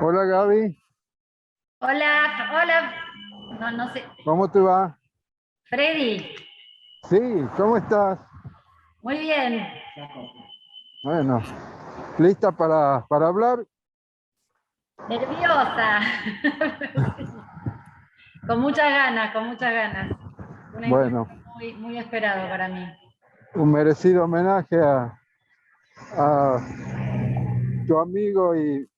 Hola Gaby, Hola, hola. No, no sé. ¿cómo te va? Freddy, Sí, ¿cómo estás? muy bien. Bueno, ¿lista para hablar? Nerviosa. Con muchas ganas, con muchas ganas. Un encuentro Bueno, muy, muy esperado para mí. un merecido homenaje a tu amigo y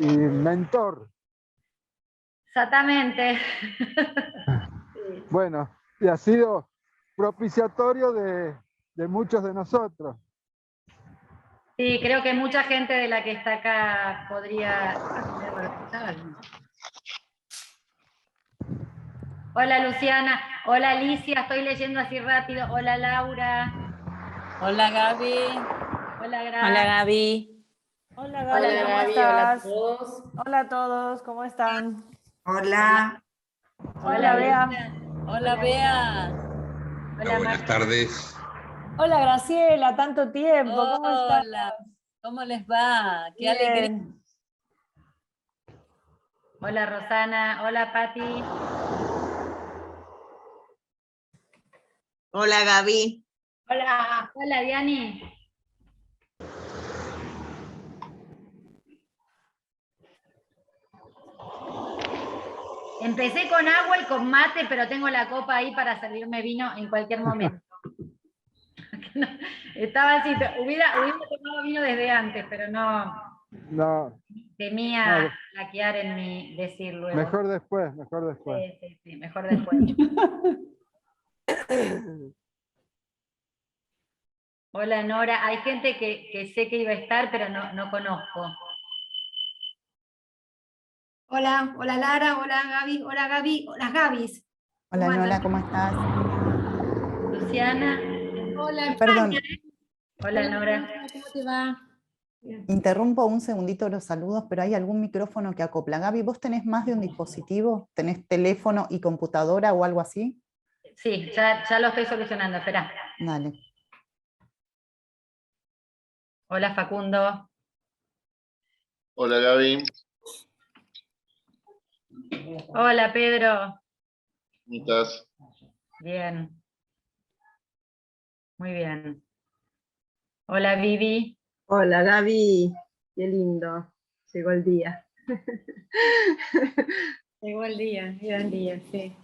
mentor. Exactamente. Sí. Bueno, y ha sido propiciatorio de muchos de nosotros. Sí, creo que mucha gente de la que está acá podría. Hola Luciana, hola Alicia, estoy leyendo así rápido. Hola Laura, Hola Gaby. hola Hola Gra. Gaby. Hola Hola Gaby, ¿cómo Gaby, hola a estás? todos. Hola a todos, ¿cómo están? Hola. Hola, hola Hola Bea. Alicia, Hola hola Bea. hola Buenas Mari. tardes. Hola Graciela, tanto tiempo, ¿cómo estás? Hola. ¿Cómo les va? Qué alegría. Bien. Hola Rosana, hola Patti. Hola Gaby. Hola, hola Diani. Empecé con agua y con mate, pero tengo la copa ahí para servirme vino en cualquier momento. No, estaba así, hubiera tomado vino desde antes, pero no No, temía no, laquear en mi decir luego. mejor después, mejor después. Sí, sí, sí, mejor después. Hola Nora, hay gente que sé que iba a estar, pero no conozco. Hola, hola Lara, hola Gaby, hola Gaby, hola Gabis. Hola ¿Cómo Nora, andan? ¿cómo estás? Luciana, Hola España, Perdón, hola hola Nora. Nora, ¿cómo te va? Bien. interrumpo un segundito los saludos, pero hay algún micrófono que acopla. Gaby, ¿vos tenés más de un dispositivo? ¿Tenés teléfono y computadora o algo así? Sí, ya lo estoy solucionando, espera. Dale. Hola Facundo. Hola Gaby, Hola Pedro. ¿cómo estás? Bien, muy bien. Hola Vivi. Hola Gaby. Qué lindo. Llegó el día. Llegó el día, gran día, sí.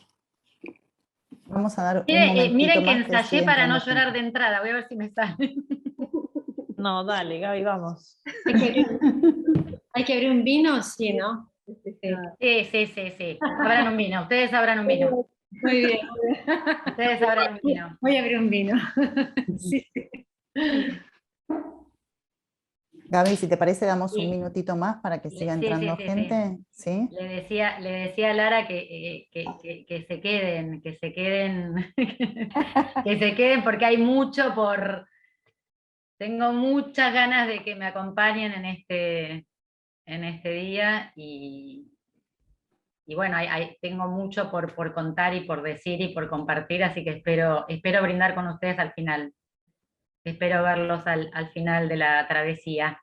Vamos a dar un momentito Miren que más que ensayé sigue para no entrando llorar gente. de entrada, voy a ver si me sale. No, dale Gaby, vamos. Hay que abrir un vino, sí, ¿no? Sí. Abran un vino, ustedes abran un vino. Muy bien, muy bien. Ustedes abran un vino. Voy a abrir un vino. Sí, sí. Gaby, si te parece, damos un Sí, minutito más para que siga sí. entrando gente. ¿Sí? Le decía a Lara que se queden, que se queden, que se queden porque hay mucho tengo muchas ganas de que me acompañen en este día y bueno, tengo mucho por contar y por decir y por compartir, así que espero brindar con ustedes al final. Espero verlos al final de la travesía.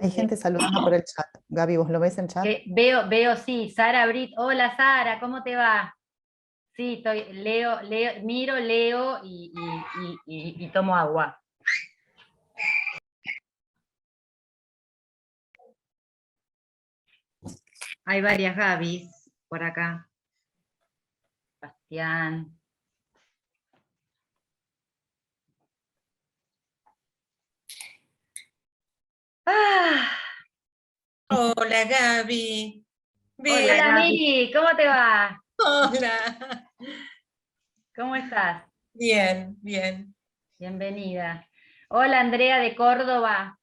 Hay gente saludando por el chat. Gaby, ¿vos lo ves el chat? Veo, sí, Sara Brit. Hola Sara, ¿cómo te va? Sí, leo, miro, leo y tomo agua. Hay varias Gabis por acá. Bastián. Ah, Hola Gaby. Bien. hola Miri, ¿cómo te va? Hola. ¿Cómo estás? Bien, bien. Bienvenida. Hola Andrea de Córdoba.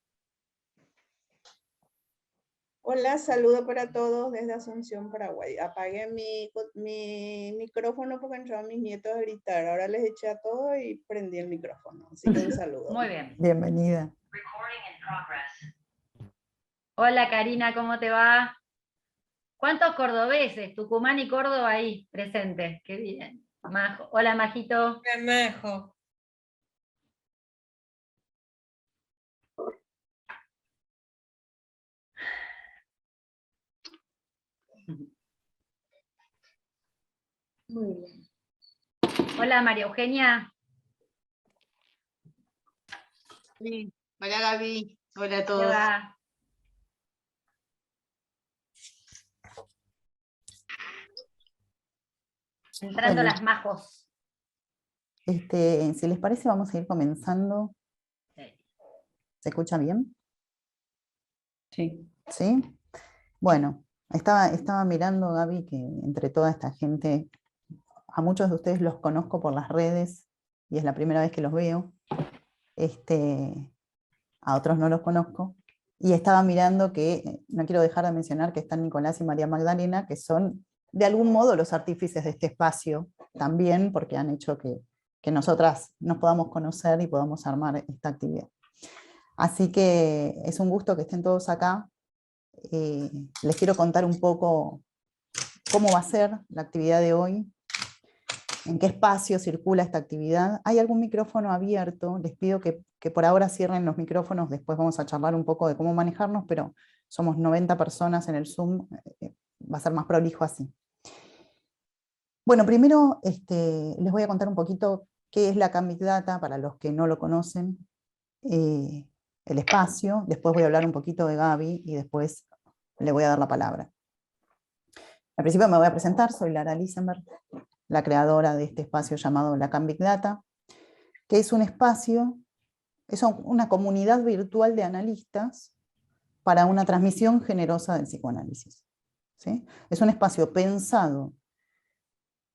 Hola, saludo para todos desde Asunción, Paraguay. Apagué mi micrófono porque entraron mis nietos a gritar. Ahora les eché a todos y prendí el micrófono. Así que un saludo. Muy bien. Bienvenida. Hola Karina, ¿cómo te va? ¿Cuántos cordobeses? Tucumán y Córdoba ahí presentes. Qué bien. Majo. Hola, Majito. Hola, Majo. Muy bien. Hola, María Eugenia. Sí. Hola Gaby, hola a ¿Qué todos. va? Entrando Bueno. las majos. Si les parece, vamos a ir comenzando. Sí. ¿Se escucha bien? Sí. ¿Sí? Bueno, estaba mirando, Gaby, que entre toda esta gente, a muchos de ustedes los conozco por las redes y es la primera vez que los veo. A otros no los conozco. Y estaba mirando que, no quiero dejar de mencionar que están Nicolás y María Magdalena, que son de algún modo los artífices de este espacio también, porque han hecho que nosotras nos podamos conocer y podamos armar esta actividad. Así que es un gusto que estén todos acá. Les quiero contar un poco cómo va a ser la actividad de hoy, en qué espacio circula esta actividad. ¿Hay algún micrófono abierto? Les pido que por ahora cierren los micrófonos, después vamos a charlar un poco de cómo manejarnos, pero somos 90 personas en el Zoom, va a ser más prolijo así. Bueno, primero les voy a contar un poquito qué es la Can Big Data, para los que no lo conocen, el espacio, después voy a hablar un poquito de Gaby y después le voy a dar la palabra. Al principio me voy a presentar, soy Lara Lisenberg, la creadora de este espacio llamado la Can Big Data, que es un espacio, es una comunidad virtual de analistas para una transmisión generosa del psicoanálisis. ¿Sí? Es un espacio pensado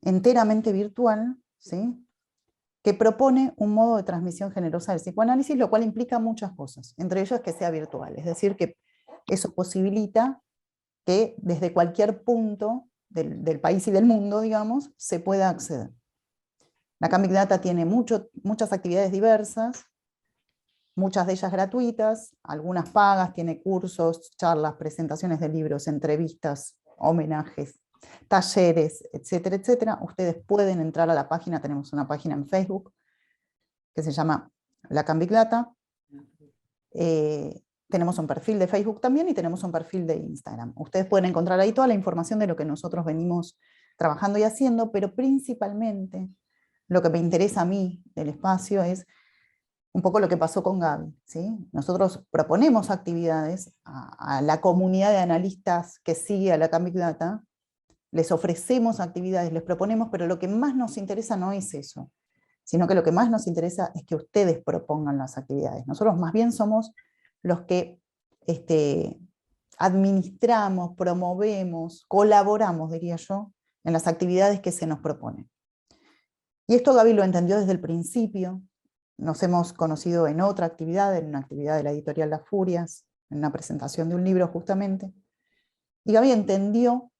enteramente virtual, ¿sí? Que propone un modo de transmisión generosa del psicoanálisis, lo cual implica muchas cosas, entre ellas que sea virtual, es decir, que eso posibilita que desde cualquier punto del país y del mundo, digamos, se pueda acceder. La Can Big Data tiene muchas actividades diversas, muchas de ellas gratuitas, algunas pagas, tiene cursos, charlas, presentaciones de libros, entrevistas, homenajes, talleres, etcétera, etcétera. Ustedes pueden entrar a la página, tenemos una página en Facebook que se llama la Can Big Data. Tenemos un perfil de Facebook también y tenemos un perfil de Instagram. Ustedes pueden encontrar ahí toda la información de lo que nosotros venimos trabajando y haciendo, pero principalmente lo que me interesa a mí del espacio es un poco lo que pasó con Gaby, ¿sí? Nosotros proponemos actividades a la comunidad de analistas que sigue a la Can Big Data, les ofrecemos actividades, les proponemos, pero lo que más nos interesa no es eso, sino que lo que más nos interesa es que ustedes propongan las actividades. Nosotros más bien somos los que administramos, promovemos, colaboramos, diría yo, en las actividades que se nos proponen. Y esto Gaby lo entendió desde el principio. Nos hemos conocido en otra actividad, en una actividad de la editorial Las Furias, en una presentación de un libro justamente. Y Gaby entendió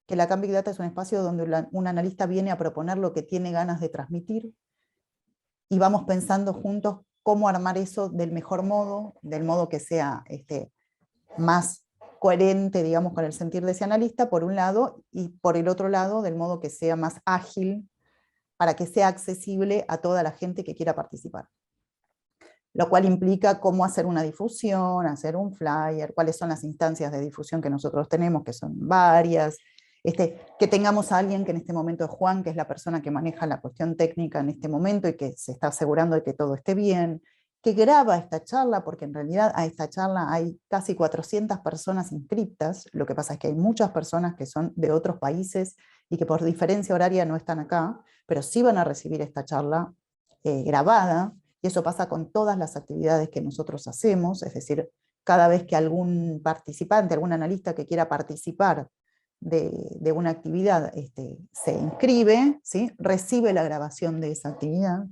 que la Can Big Data es un espacio donde un analista viene a proponer lo que tiene ganas de transmitir, y vamos pensando juntos cómo armar eso del mejor modo, del modo que sea más coherente, digamos, con el sentir de ese analista, por un lado, y por el otro lado, del modo que sea más ágil, para que sea accesible a toda la gente que quiera participar. Lo cual implica cómo hacer una difusión, hacer un flyer, cuáles son las instancias de difusión que nosotros tenemos, que son varias, que tengamos a alguien que en este momento es Juan, que es la persona que maneja la cuestión técnica en este momento y que se está asegurando de que todo esté bien, que graba esta charla, porque en realidad a esta charla hay casi 400 personas inscritas. Lo que pasa es que hay muchas personas que son de otros países y que por diferencia horaria no están acá, pero sí van a recibir esta charla grabada, y eso pasa con todas las actividades que nosotros hacemos, es decir, cada vez que algún participante, algún analista que quiera participar de una actividad se inscribe, ¿sí? Recibe la grabación de esa actividad.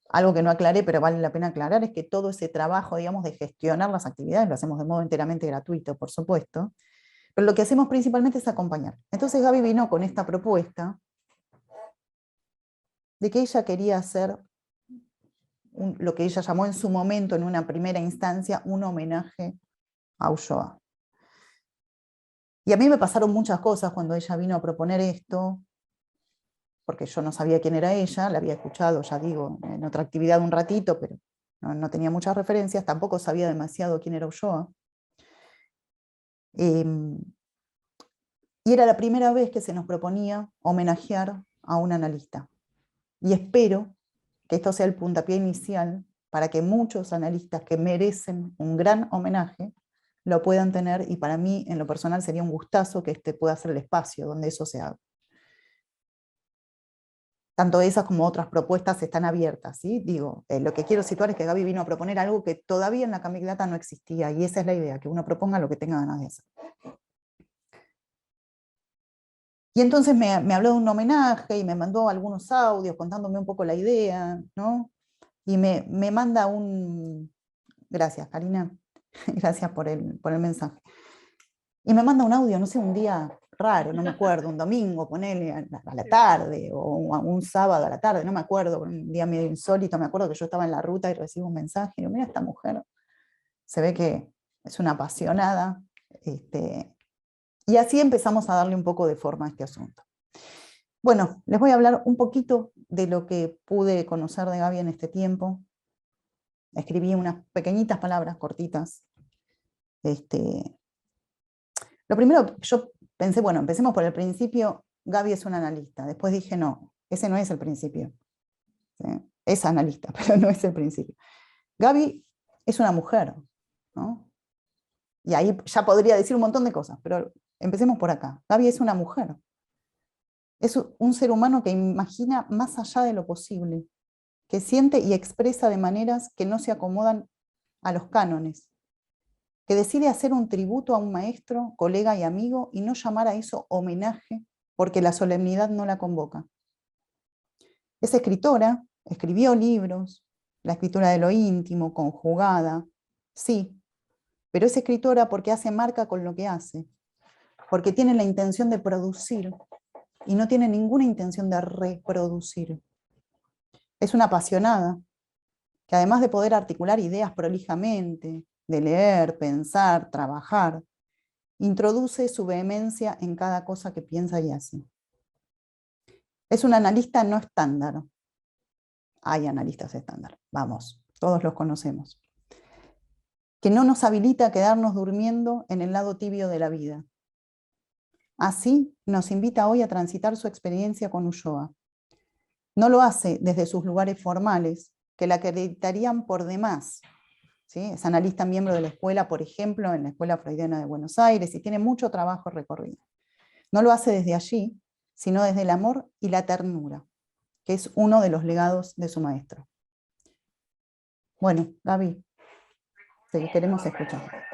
Algo que no aclaré, pero vale la pena aclarar, es que todo ese trabajo, digamos, de gestionar las actividades lo hacemos de modo enteramente gratuito, por supuesto, pero lo que hacemos principalmente es acompañar. Entonces Gaby vino con esta propuesta de que ella quería hacer lo que ella llamó en su momento, en una primera instancia, un homenaje a Ulloa. Y a mí me pasaron muchas cosas cuando ella vino a proponer esto, porque yo no sabía quién era ella, la había escuchado, ya digo, en otra actividad un ratito, pero no tenía muchas referencias, tampoco sabía demasiado quién era Ulloa. Y era la primera vez que se nos proponía homenajear a un analista. Y espero que esto sea el puntapié inicial para que muchos analistas que merecen un gran homenaje lo puedan tener, y para mí, en lo personal, sería un gustazo que este pueda ser el espacio donde eso se haga. Tanto esas como otras propuestas están abiertas, ¿sí? Digo, lo que quiero situar es que Gaby vino a proponer algo que todavía en la Camigdata no existía, y esa es la idea, que uno proponga lo que tenga ganas de hacer. Y entonces me habló de un homenaje y me mandó algunos audios contándome un poco la idea, ¿no? Y me manda un... Gracias, Karina. Gracias por el mensaje. Y me manda un audio, no sé, un día raro, no me acuerdo, un domingo, ponele a la tarde, o un sábado a la tarde, no me acuerdo, un día medio insólito. Me acuerdo que yo estaba en la ruta y recibo un mensaje, y digo, mira, esta mujer se ve que es una apasionada. Y así empezamos a darle un poco de forma a este asunto. Bueno, les voy a hablar un poquito de lo que pude conocer de Gaby en este tiempo. Escribí unas pequeñitas palabras cortitas. Lo primero, yo pensé, bueno, empecemos por el principio. Gaby es una analista. Después dije, no, ese no es el principio. ¿Sí? Es analista, pero no es el principio. Gaby es una mujer, ¿no? Y ahí ya podría decir un montón de cosas, pero empecemos por acá. Gaby es una mujer. Es un ser humano que imagina más allá de lo posible, que siente y expresa de maneras que no se acomodan a los cánones, que decide hacer un tributo a un maestro, colega y amigo, y no llamar a eso homenaje porque la solemnidad no la convoca. Es escritora, escribió libros, la escritura de lo íntimo, conjugada, sí, pero es escritora porque hace marca con lo que hace, porque tiene la intención de producir y no tiene ninguna intención de reproducir. Es una apasionada, que además de poder articular ideas prolijamente, de leer, pensar, trabajar, introduce su vehemencia en cada cosa que piensa y hace. Es un analista no estándar. Hay analistas estándar, vamos, todos los conocemos. Que no nos habilita a quedarnos durmiendo en el lado tibio de la vida. Así nos invita hoy a transitar su experiencia con Ulloa. No lo hace desde sus lugares formales, que la acreditarían por demás. ¿Sí? Es analista miembro de la escuela, por ejemplo, en la Escuela Freudiana de Buenos Aires, y tiene mucho trabajo recorrido. No lo hace desde allí, sino desde el amor y la ternura, que es uno de los legados de su maestro. Bueno, Gaby, te queremos escuchar.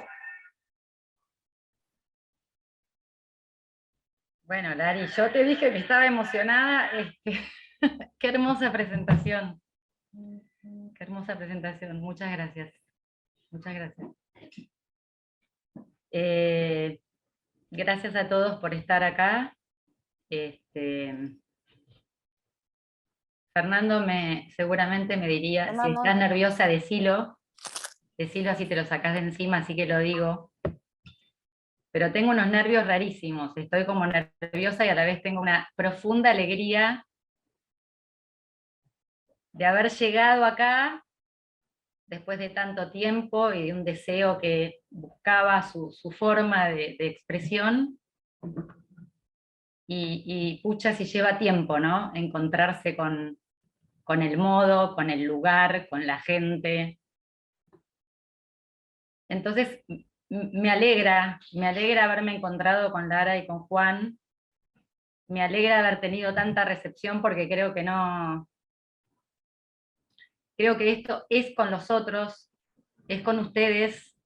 Bueno, Lari, yo te dije que estaba emocionada. Qué hermosa presentación. Qué hermosa presentación. Muchas gracias. Muchas gracias. Gracias a todos por estar acá. Fernando seguramente me diría, si estás nerviosa, decilo así te lo sacás de encima, así que lo digo. Pero tengo unos nervios rarísimos, estoy como nerviosa y a la vez tengo una profunda alegría de haber llegado acá después de tanto tiempo y de un deseo que buscaba su forma de expresión. Y pucha, si lleva tiempo, ¿no? Encontrarse con el modo, con el lugar, con la gente. Entonces, me alegra haberme encontrado con Lara y con Juan. Me alegra haber tenido tanta recepción porque creo que esto es con los otros, es con ustedes.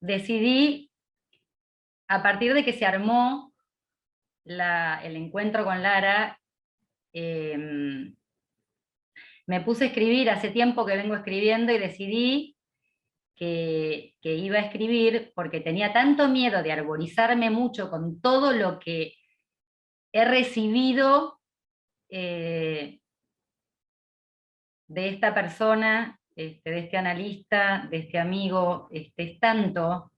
Decidí, a partir de que se armó el encuentro con Lara, me puse a escribir, hace tiempo que vengo escribiendo, y decidí que iba a escribir porque tenía tanto miedo de arborizarme mucho con todo lo que he recibido de esta persona, de este analista, de este amigo. Es tanto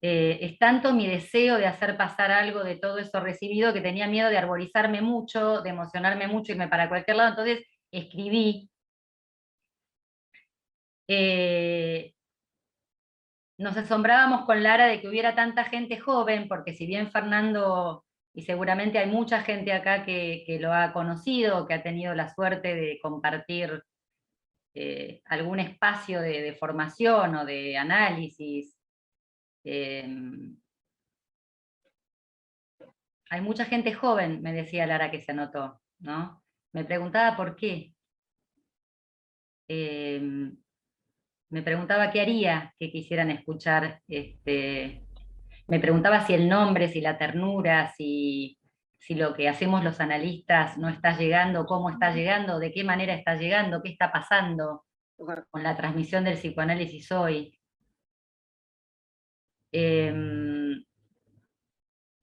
Es tanto mi deseo de hacer pasar algo de todo eso recibido que tenía miedo de arborizarme mucho, de emocionarme mucho, irme para cualquier lado, entonces escribí. Nos asombrábamos con Lara de que hubiera tanta gente joven, porque si bien Fernando, y seguramente hay mucha gente acá que lo ha conocido, que ha tenido la suerte de compartir algún espacio de formación o de análisis, hay mucha gente joven, me decía Lara, que se anotó, ¿no? Me preguntaba por qué. Me preguntaba qué haría que quisieran escuchar, me preguntaba si el nombre, si la ternura, si lo que hacemos los analistas no está llegando, cómo está llegando, de qué manera está llegando, qué está pasando con la transmisión del psicoanálisis hoy.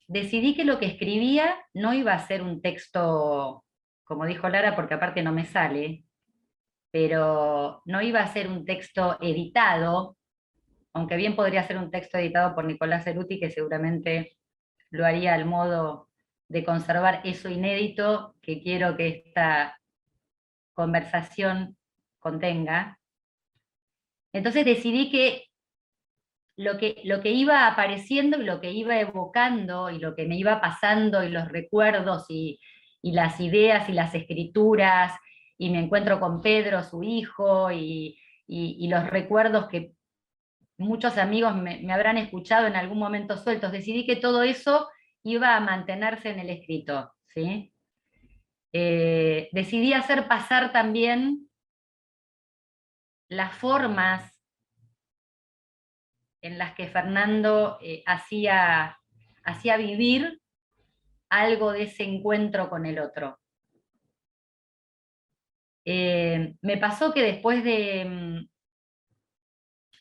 Decidí que lo que escribía no iba a ser un texto, como dijo Lara, porque aparte no me sale, pero no iba a ser un texto editado, aunque bien podría ser un texto editado por Nicolás Ceruti, que seguramente lo haría al modo de conservar eso inédito que quiero que esta conversación contenga. Entonces decidí que lo que iba apareciendo y lo que iba evocando y lo que me iba pasando y los recuerdos y las ideas y las escrituras, y me encuentro con Pedro, su hijo, y los recuerdos que muchos amigos me habrán escuchado en algún momento sueltos, decidí que todo eso iba a mantenerse en el escrito, ¿sí? Decidí hacer pasar también las formas en las que Fernando hacía vivir algo de ese encuentro con el otro. Me pasó que después de,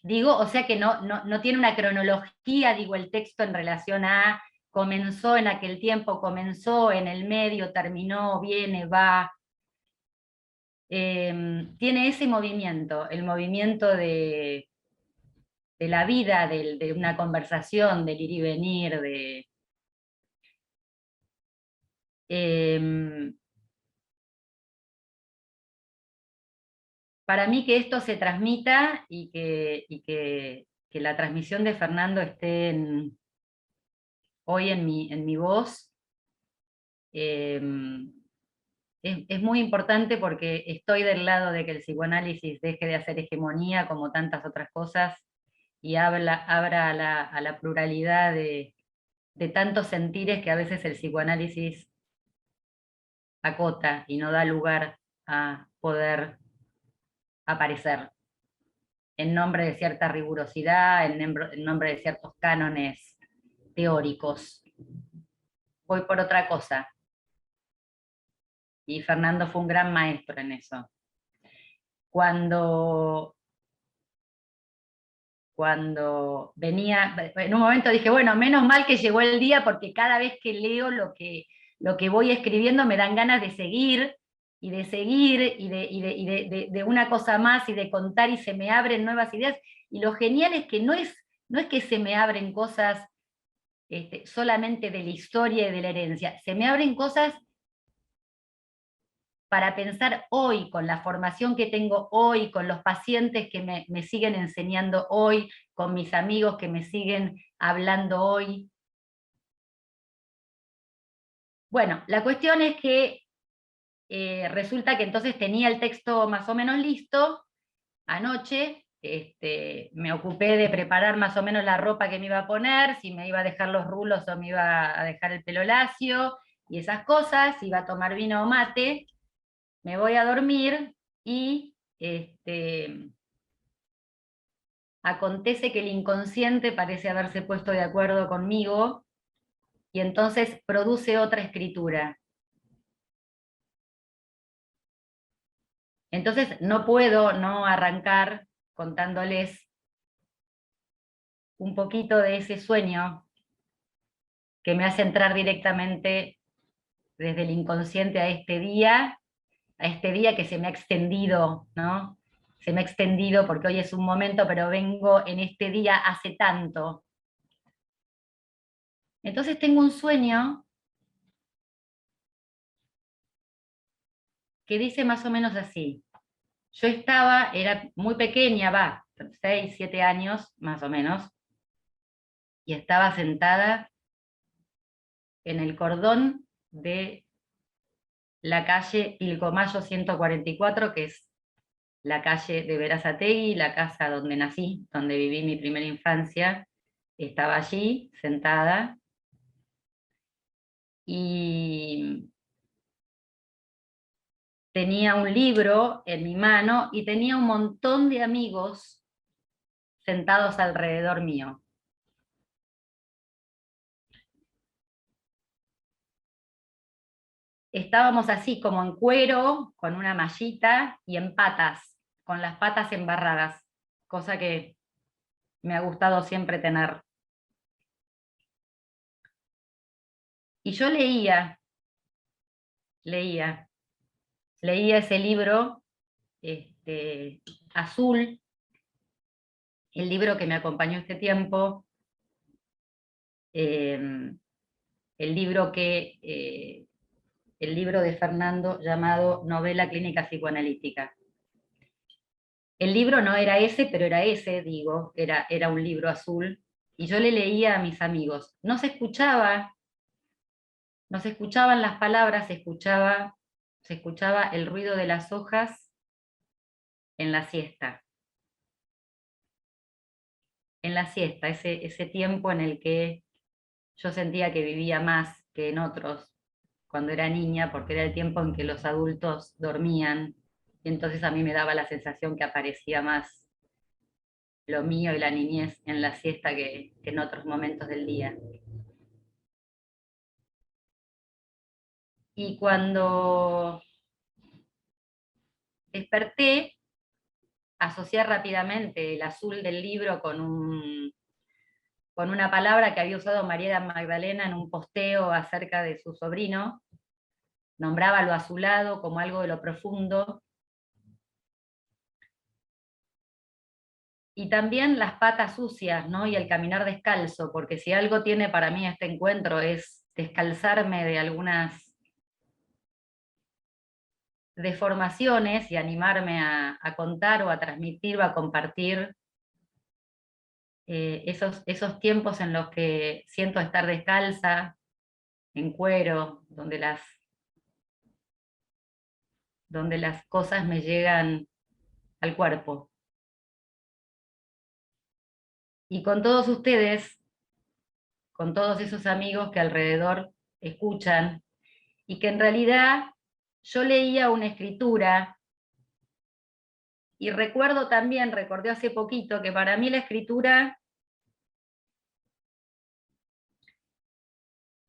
digo, o sea que no tiene una cronología, digo, el texto en relación a comenzó en aquel tiempo, comenzó en el medio, terminó, viene, va. Tiene ese movimiento, el movimiento de la vida, de una conversación, del ir y venir, para mí que esto se transmita y que la transmisión de Fernando esté hoy en mi voz, es muy importante porque estoy del lado de que el psicoanálisis deje de hacer hegemonía como tantas otras cosas y abra a la pluralidad de tantos sentires que a veces el psicoanálisis acota y no da lugar a poder aparecer en nombre de cierta rigurosidad, en nombre de ciertos cánones teóricos. Voy por otra cosa. Y Fernando fue un gran maestro en eso. Cuando venía, en un momento dije, bueno, menos mal que llegó el día, porque cada vez que leo lo que voy escribiendo me dan ganas de seguir, y de una cosa más, y de contar, y se me abren nuevas ideas, y lo genial es que no es que se me abren cosas solamente de la historia y de la herencia, se me abren cosas para pensar hoy, con la formación que tengo hoy, con los pacientes que me siguen enseñando hoy, con mis amigos que me siguen hablando hoy. Bueno, la cuestión es que resulta que entonces tenía el texto más o menos listo. Anoche me ocupé de preparar más o menos la ropa que me iba a poner, si me iba a dejar los rulos o me iba a dejar el pelo lacio, y esas cosas, si iba a tomar vino o mate. Me voy a dormir y acontece que el inconsciente parece haberse puesto de acuerdo conmigo y entonces produce otra escritura. Entonces no puedo no arrancar contándoles un poquito de ese sueño que me hace entrar directamente desde el inconsciente a este día que se me ha extendido, ¿no? Se me ha extendido porque hoy es un momento, pero vengo en este día hace tanto. Entonces tengo un sueño que dice más o menos así. Yo era muy pequeña, 6, 7 años más o menos, y estaba sentada en el cordón de la calle Pilcomayo 144, que es la calle de Berazategui, la casa donde nací, donde viví mi primera infancia. Estaba allí, sentada, y tenía un libro en mi mano y tenía un montón de amigos sentados alrededor mío. Estábamos así como en cuero, con una mallita y en patas, con las patas embarradas, cosa que me ha gustado siempre tener. Y yo leía ese libro azul, el libro que me acompañó este tiempo, el libro de Fernando llamado Novela Clínica Psicoanalítica. El libro no era ese, pero era ese, digo, era un libro azul, y yo le leía a mis amigos. No se escuchaban las palabras, se escuchaba el ruido de las hojas en la siesta. En la siesta, ese tiempo en el que yo sentía que vivía más que en otros cuando era niña, porque era el tiempo en que los adultos dormían, y entonces a mí me daba la sensación que aparecía más lo mío y la niñez en la siesta que en otros momentos del día. Y cuando desperté, asocié rápidamente el azul del libro con una palabra que había usado María Magdalena en un posteo acerca de su sobrino. Nombraba lo azulado como algo de lo profundo. Y también las patas sucias, ¿no? Y el caminar descalzo, porque si algo tiene para mí este encuentro es descalzarme de algunas deformaciones y animarme a contar o a transmitir o a compartir esos tiempos en los que siento estar descalza, en cuero, donde las cosas me llegan al cuerpo. Y con todos ustedes, con todos esos amigos que alrededor escuchan, y que en realidad yo leía una escritura, y recordé hace poquito que para mí la escritura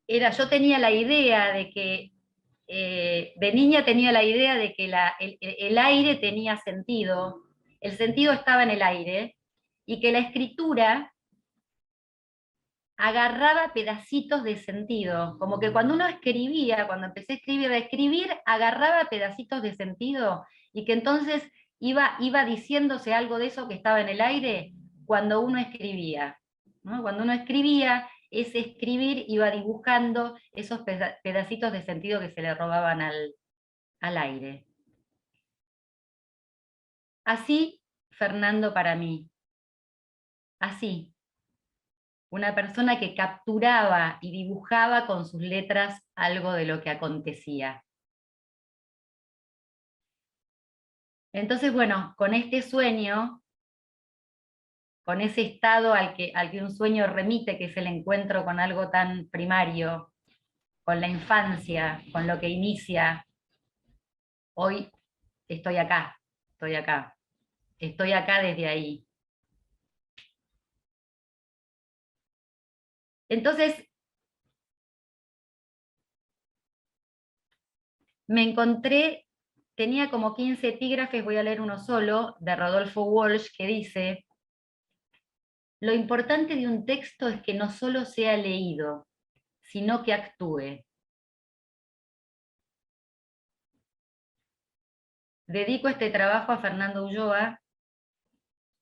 yo tenía la idea de que, de niña tenía la idea de que el aire tenía sentido, el sentido estaba en el aire, y que la escritura agarraba pedacitos de sentido, como que cuando uno escribía, cuando empecé a escribir agarraba pedacitos de sentido, y que entonces iba diciéndose algo de eso que estaba en el aire cuando uno escribía, ¿no? Cuando uno escribía, ese escribir iba dibujando esos pedacitos de sentido que se le robaban al aire. Así, Fernando para mí, así. Una persona que capturaba y dibujaba con sus letras algo de lo que acontecía. Entonces, bueno, con este sueño, con ese estado al que un sueño remite, que es el encuentro con algo tan primario, con la infancia, con lo que inicia, hoy estoy acá, estoy acá desde ahí. Entonces, me encontré, tenía como 15 epígrafes, voy a leer uno solo, de Rodolfo Walsh, que dice: lo importante de un texto es que no solo sea leído, sino que actúe. Dedico este trabajo a Fernando Ulloa,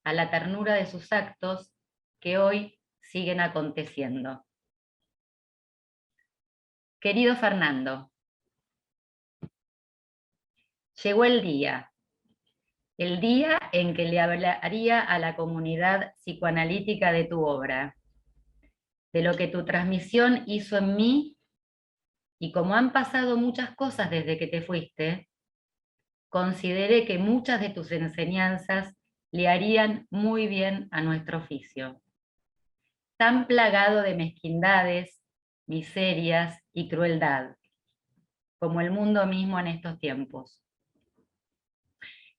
a la ternura de sus actos que hoy siguen aconteciendo. Querido Fernando, llegó el día en que le hablaría a la comunidad psicoanalítica de tu obra, de lo que tu transmisión hizo en mí, y como han pasado muchas cosas desde que te fuiste, consideré que muchas de tus enseñanzas le harían muy bien a nuestro oficio, tan plagado de mezquindades, miserias y crueldad, como el mundo mismo en estos tiempos.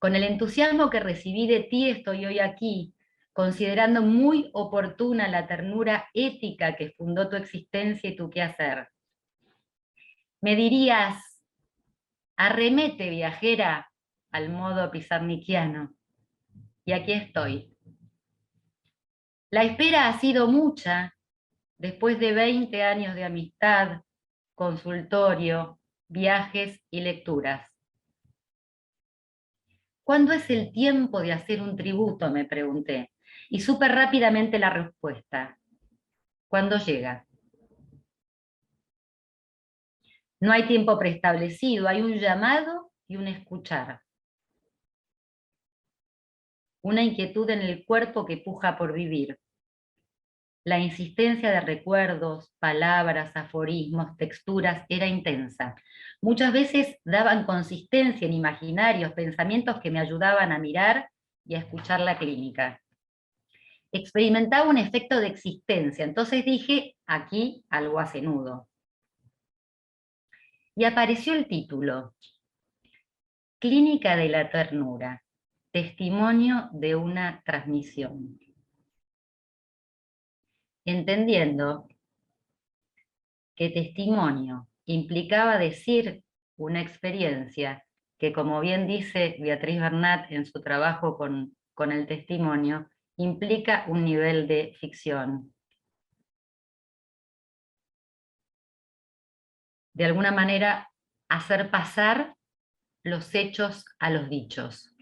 Con el entusiasmo que recibí de ti estoy hoy aquí, considerando muy oportuna la ternura ética que fundó tu existencia y tu quehacer. Me dirías, arremete viajera al modo pizarniquiano, y aquí estoy. La espera ha sido mucha, después de 20 años de amistad, consultorio, viajes y lecturas. ¿Cuándo es el tiempo de hacer un tributo?, me pregunté, y supe rápidamente la respuesta. ¿Cuándo llega? No hay tiempo preestablecido, hay un llamado y un escuchar. Una inquietud en el cuerpo que puja por vivir. La insistencia de recuerdos, palabras, aforismos, texturas era intensa. Muchas veces daban consistencia en imaginarios, pensamientos que me ayudaban a mirar y a escuchar la clínica. Experimentaba un efecto de existencia, entonces dije, aquí algo hace nudo. Y apareció el título, Clínica de la Ternura, testimonio de una transmisión. Entendiendo que testimonio implicaba decir una experiencia que, como bien dice Beatriz Bernat en su trabajo con el testimonio, implica un nivel de ficción. De alguna manera, hacer pasar los hechos a los dichos.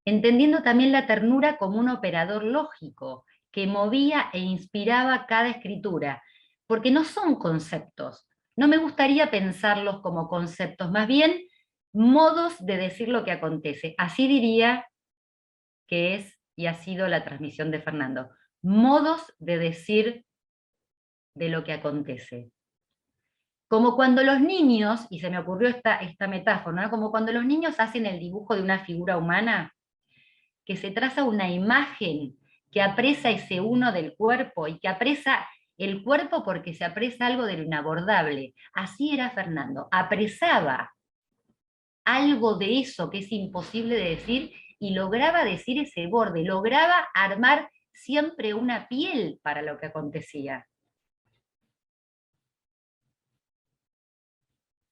Entendiendo también la ternura como un operador lógico, que movía e inspiraba cada escritura, porque no son conceptos. No me gustaría pensarlos como conceptos, más bien modos de decir lo que acontece. Así diría que es y ha sido la transmisión de Fernando. Modos de decir de lo que acontece. Como cuando los niños, y se me ocurrió esta metáfora, ¿no? Como cuando los niños hacen el dibujo de una figura humana, que se traza una imagen que apresa ese uno del cuerpo y que apresa el cuerpo porque se apresa algo de lo inabordable. Así era Fernando, apresaba algo de eso que es imposible de decir y lograba decir ese borde, lograba armar siempre una piel para lo que acontecía.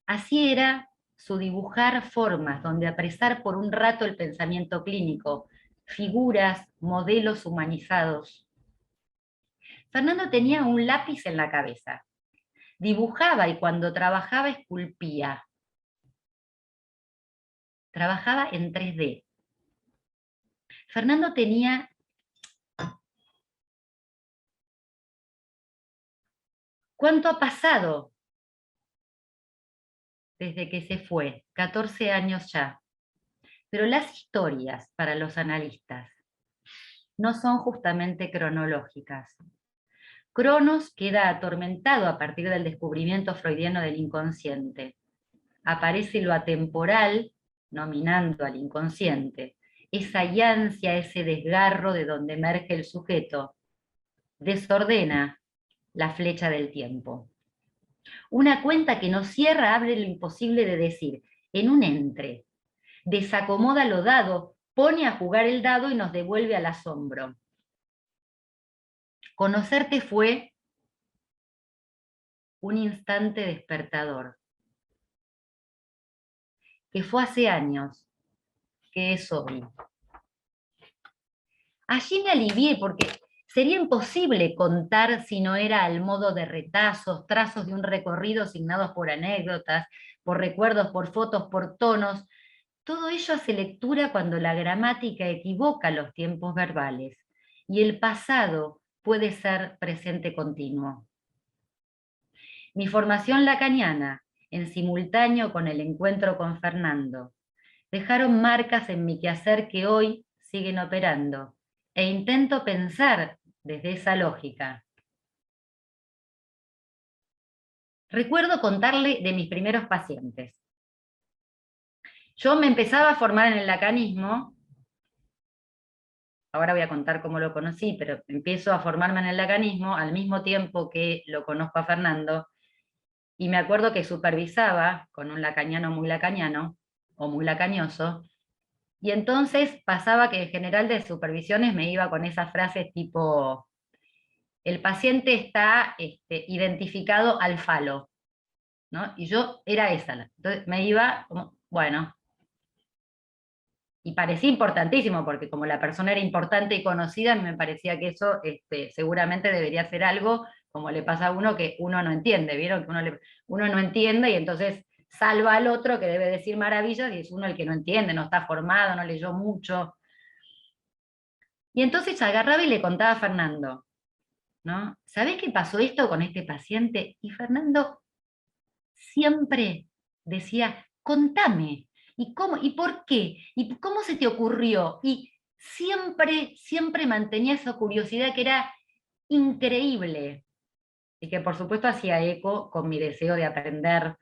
Así era su dibujar formas, donde apresar por un rato el pensamiento clínico, figuras, modelos humanizados. Fernando tenía un lápiz en la cabeza. Dibujaba y cuando trabajaba esculpía. Trabajaba en 3D. Fernando tenía ¿cuánto ha pasado desde que se fue? 14 años ya. Pero las historias para los analistas no son justamente cronológicas. Cronos queda atormentado a partir del descubrimiento freudiano del inconsciente. Aparece lo atemporal, nominando al inconsciente, esa yancia, ese desgarro de donde emerge el sujeto, desordena la flecha del tiempo. Una cuenta que no cierra abre lo imposible de decir, en un entre, desacomoda lo dado, pone a jugar el dado y nos devuelve al asombro. Conocerte fue un instante despertador, que fue hace años, que es hoy. Allí me alivié porque sería imposible contar si no era al modo de retazos, trazos de un recorrido signados por anécdotas, por recuerdos, por fotos, por tonos. Todo ello hace lectura cuando la gramática equivoca los tiempos verbales y el pasado puede ser presente continuo. Mi formación lacaniana, en simultáneo con el encuentro con Fernando, dejaron marcas en mi quehacer que hoy siguen operando, e intento pensar desde esa lógica. Recuerdo contarle de mis primeros pacientes. Yo me empezaba a formar en el lacanismo, ahora voy a contar cómo lo conocí, pero empiezo a formarme en el lacanismo al mismo tiempo que lo conozco a Fernando, y me acuerdo que supervisaba con un lacaniano muy lacaniano, o muy lacanioso, y entonces pasaba que en general de supervisiones me iba con esas frases tipo, el paciente está identificado al falo, ¿no? Y yo era esa, entonces me iba como, bueno, y parecía importantísimo, porque como la persona era importante y conocida, me parecía que eso seguramente debería ser algo, como le pasa a uno, que uno no entiende, ¿vieron? Que uno no entiende y entonces salva al otro que debe decir maravillas, y es uno el que no entiende, no está formado, no leyó mucho. Y entonces agarraba y le contaba a Fernando, ¿no? ¿Sabés qué pasó esto con este paciente? Y Fernando siempre decía, contame, ¿y cómo? ¿Y por qué? ¿Y cómo se te ocurrió? Y siempre mantenía esa curiosidad que era increíble, y que por supuesto hacía eco con mi deseo de aprender,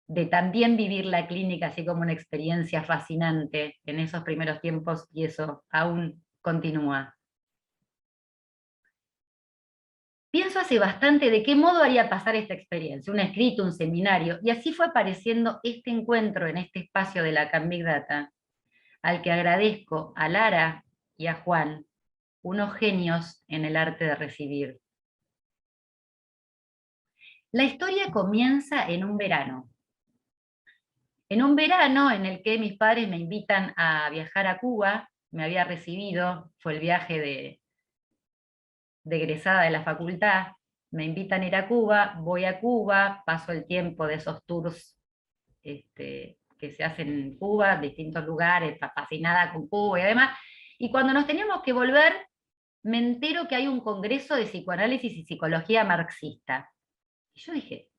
de también vivir la clínica así como una experiencia fascinante en esos primeros tiempos, y eso aún continúa. Pienso hace bastante de qué modo haría pasar esta experiencia, un escrito, un seminario, y así fue apareciendo este encuentro en este espacio de la Can Big Data, al que agradezco a Lara y a Juan, unos genios en el arte de recibir. La historia comienza en un verano. En un verano en el que mis padres me invitan a viajar a Cuba, me había recibido, fue el viaje de egresada de la facultad, me invitan a ir a Cuba, voy a Cuba, paso el tiempo de esos tours que se hacen en Cuba, distintos lugares, fascinada con Cuba y demás, y cuando nos teníamos que volver, me entero que hay un congreso de psicoanálisis y psicología marxista. Y yo dije,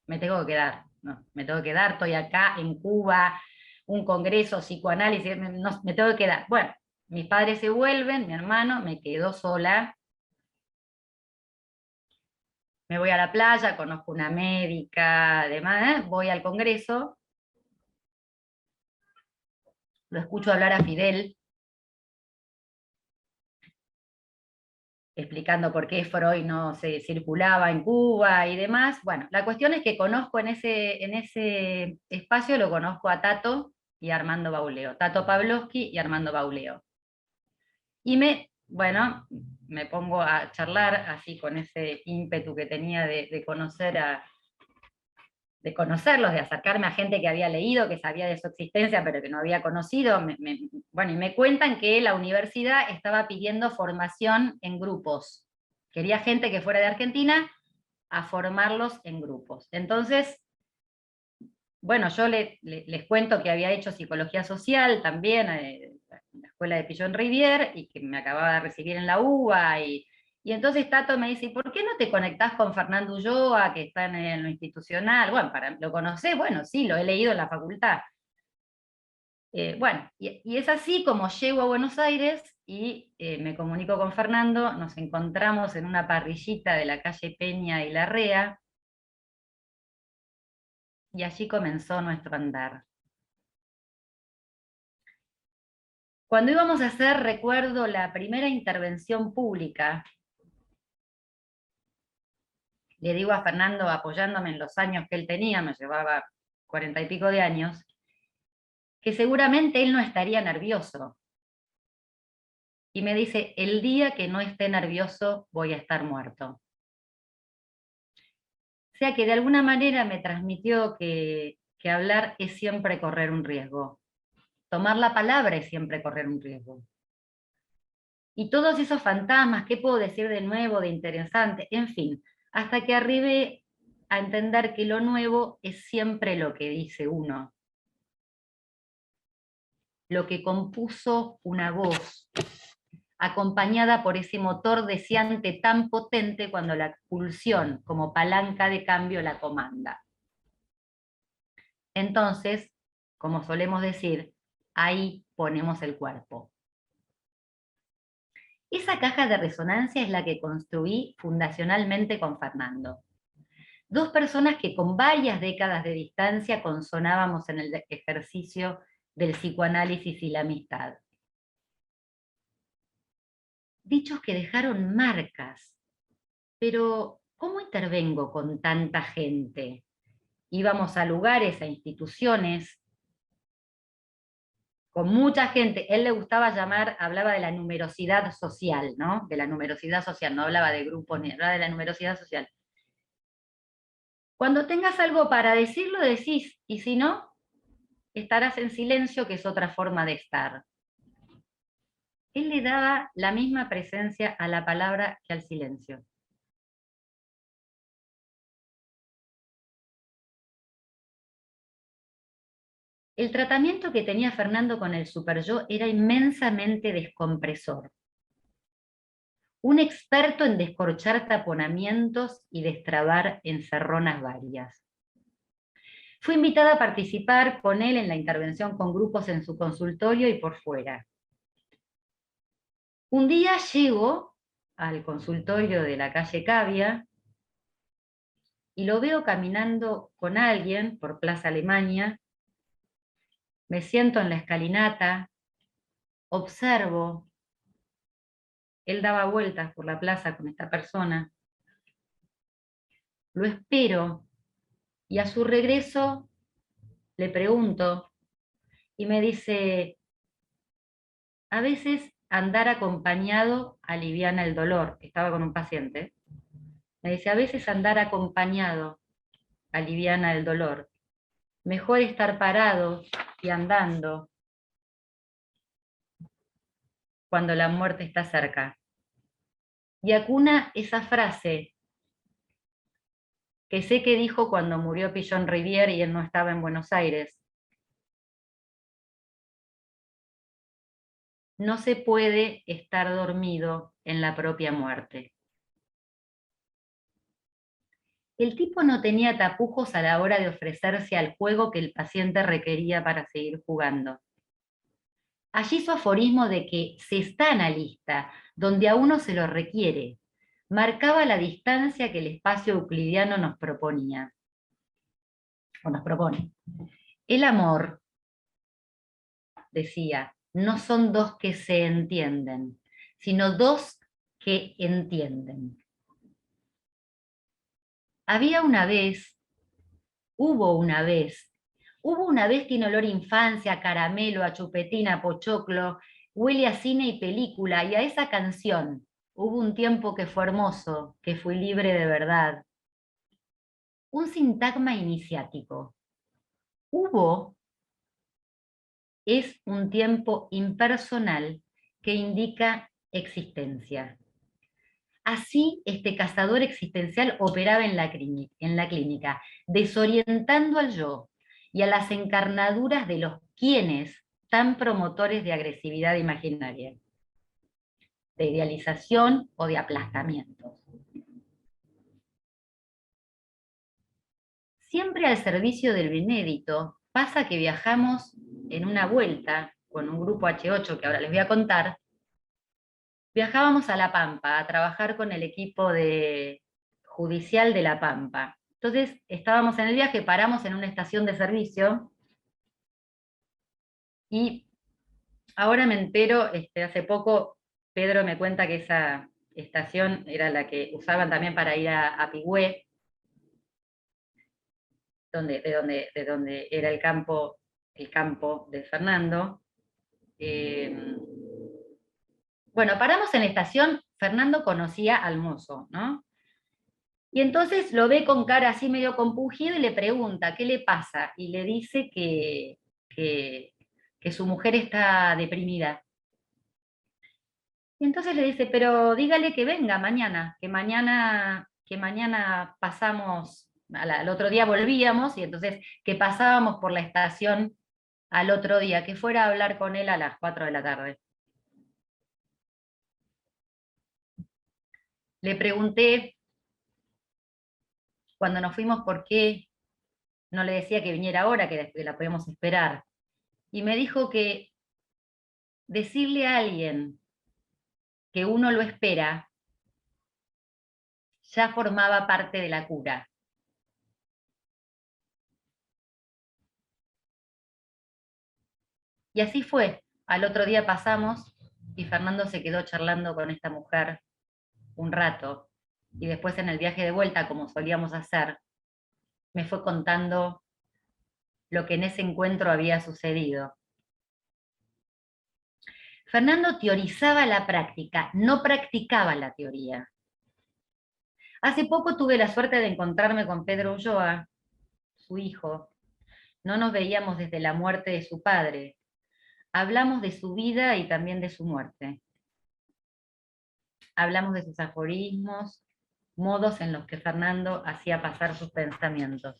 me tengo que quedar, no, me tengo que quedar, estoy acá en Cuba, un congreso, psicoanálisis, me tengo que quedar. Bueno, mis padres se vuelven, mi hermano, me quedo sola. Me voy a la playa, conozco una médica, además, voy al congreso, lo escucho hablar a Fidel, explicando por qué Freud no se circulaba en Cuba y demás. Bueno, la cuestión es que conozco en ese espacio, lo conozco a Tato y a Armando Bauleo, Tato Pavlovsky y Armando Bauleo. Y me pongo a charlar así con ese ímpetu que tenía de conocerlos, de acercarme a gente que había leído, que sabía de su existencia, pero que no había conocido. Y me cuentan que la universidad estaba pidiendo formación en grupos. Quería gente que fuera de Argentina a formarlos en grupos. Entonces, yo les cuento que había hecho psicología social también, en la escuela de Pillon Rivière, y que me acababa de recibir en la UBA, y entonces Tato me dice, ¿por qué no te conectás con Fernando Ulloa, que está en lo institucional? Bueno, ¿lo conocés? Bueno, sí, lo he leído en la facultad. Y es así como llego a Buenos Aires y me comunico con Fernando, nos encontramos en una parrillita de la calle Peña y Larrea, y allí comenzó nuestro andar. Cuando íbamos a hacer, recuerdo, la primera intervención pública, le digo a Fernando, apoyándome en los años que él tenía, me llevaba 40 y pico de años, que seguramente él no estaría nervioso. Y me dice, el día que no esté nervioso voy a estar muerto. O sea que de alguna manera me transmitió que hablar es siempre correr un riesgo. Tomar la palabra es siempre correr un riesgo. Y todos esos fantasmas, ¿qué puedo decir de nuevo, de interesante? En fin, hasta que arribé a entender que lo nuevo es siempre lo que dice uno. Lo que compuso una voz, acompañada por ese motor deseante tan potente cuando la pulsión como palanca de cambio la comanda. Entonces, como solemos decir, ahí ponemos el cuerpo. Esa caja de resonancia es la que construí fundacionalmente con Fernando. Dos personas que con varias décadas de distancia consonábamos en el ejercicio del psicoanálisis y la amistad. Dichos que dejaron marcas, pero ¿cómo intervengo con tanta gente? Íbamos a lugares, a instituciones, con mucha gente. Él le gustaba hablaba de la numerosidad social, ¿no? De la numerosidad social, no hablaba de grupos, ni hablaba de la numerosidad social. Cuando tengas algo para decir, lo decís, y si no, estarás en silencio, que es otra forma de estar. Él le daba la misma presencia a la palabra que al silencio. El tratamiento que tenía Fernando con el superyo era inmensamente descompresor. Un experto en descorchar taponamientos y destrabar encerronas varias. Fui invitada a participar con él en la intervención con grupos en su consultorio y por fuera. Un día llego al consultorio de la calle Cavia y lo veo caminando con alguien por Plaza Alemania. Me siento en la escalinata, observo. Él daba vueltas por la plaza con esta persona. Lo espero y a su regreso le pregunto y me dice, a veces andar acompañado aliviana el dolor. Estaba con un paciente. Me dice, a veces andar acompañado aliviana el dolor. Mejor estar parado y andando cuando la muerte está cerca. Y acuna esa frase que sé que dijo cuando murió Pillon Rivière y él no estaba en Buenos Aires. No se puede estar dormido en la propia muerte. El tipo no tenía tapujos a la hora de ofrecerse al juego que el paciente requería para seguir jugando. Allí su aforismo de que se está analista, donde a uno se lo requiere, marcaba la distancia que el espacio euclidiano nos proponía, o nos propone. El amor, decía, no son dos que se entienden, sino dos que entienden. Hubo una vez tiene olor a infancia, a caramelo, a chupetina, a pochoclo, huele a cine y película, y a esa canción, hubo un tiempo que fue hermoso, que fui libre de verdad. Un sintagma iniciático. Hubo es un tiempo impersonal que indica existencia. Así, este cazador existencial operaba en la clínica, desorientando al yo y a las encarnaduras de los quiénes tan promotores de agresividad imaginaria, de idealización o de aplastamientos. Siempre al servicio del inédito, pasa que viajamos en una vuelta con un grupo H8 que ahora les voy a contar. Viajábamos a La Pampa a trabajar con el equipo judicial de La Pampa. Entonces estábamos en el viaje, paramos en una estación de servicio y ahora me entero, hace poco Pedro me cuenta que esa estación era la que usaban también para ir a Pigüé, de donde era el campo de Fernando. Bueno, paramos en la estación, Fernando conocía al mozo, ¿no? Y entonces lo ve con cara así medio compungido y le pregunta, ¿qué le pasa? Y le dice que su mujer está deprimida. Y entonces le dice, pero dígale que venga mañana, que mañana pasamos, al otro día volvíamos, y entonces que pasábamos por la estación al otro día, que fuera a hablar con él a las 4 de la tarde. Le pregunté, cuando nos fuimos, por qué no le decía que viniera ahora, que la podíamos esperar. Y me dijo que decirle a alguien que uno lo espera ya formaba parte de la cura. Y así fue. Al otro día pasamos y Fernando se quedó charlando con esta mujer un rato. Y después en el viaje de vuelta, como solíamos hacer, me fue contando lo que en ese encuentro había sucedido. Fernando teorizaba la práctica, no practicaba la teoría. Hace poco tuve la suerte de encontrarme con Pedro Ulloa, su hijo. No nos veíamos desde la muerte de su padre. Hablamos de su vida y también de su muerte. Hablamos de sus aforismos, modos en los que Fernando hacía pasar sus pensamientos.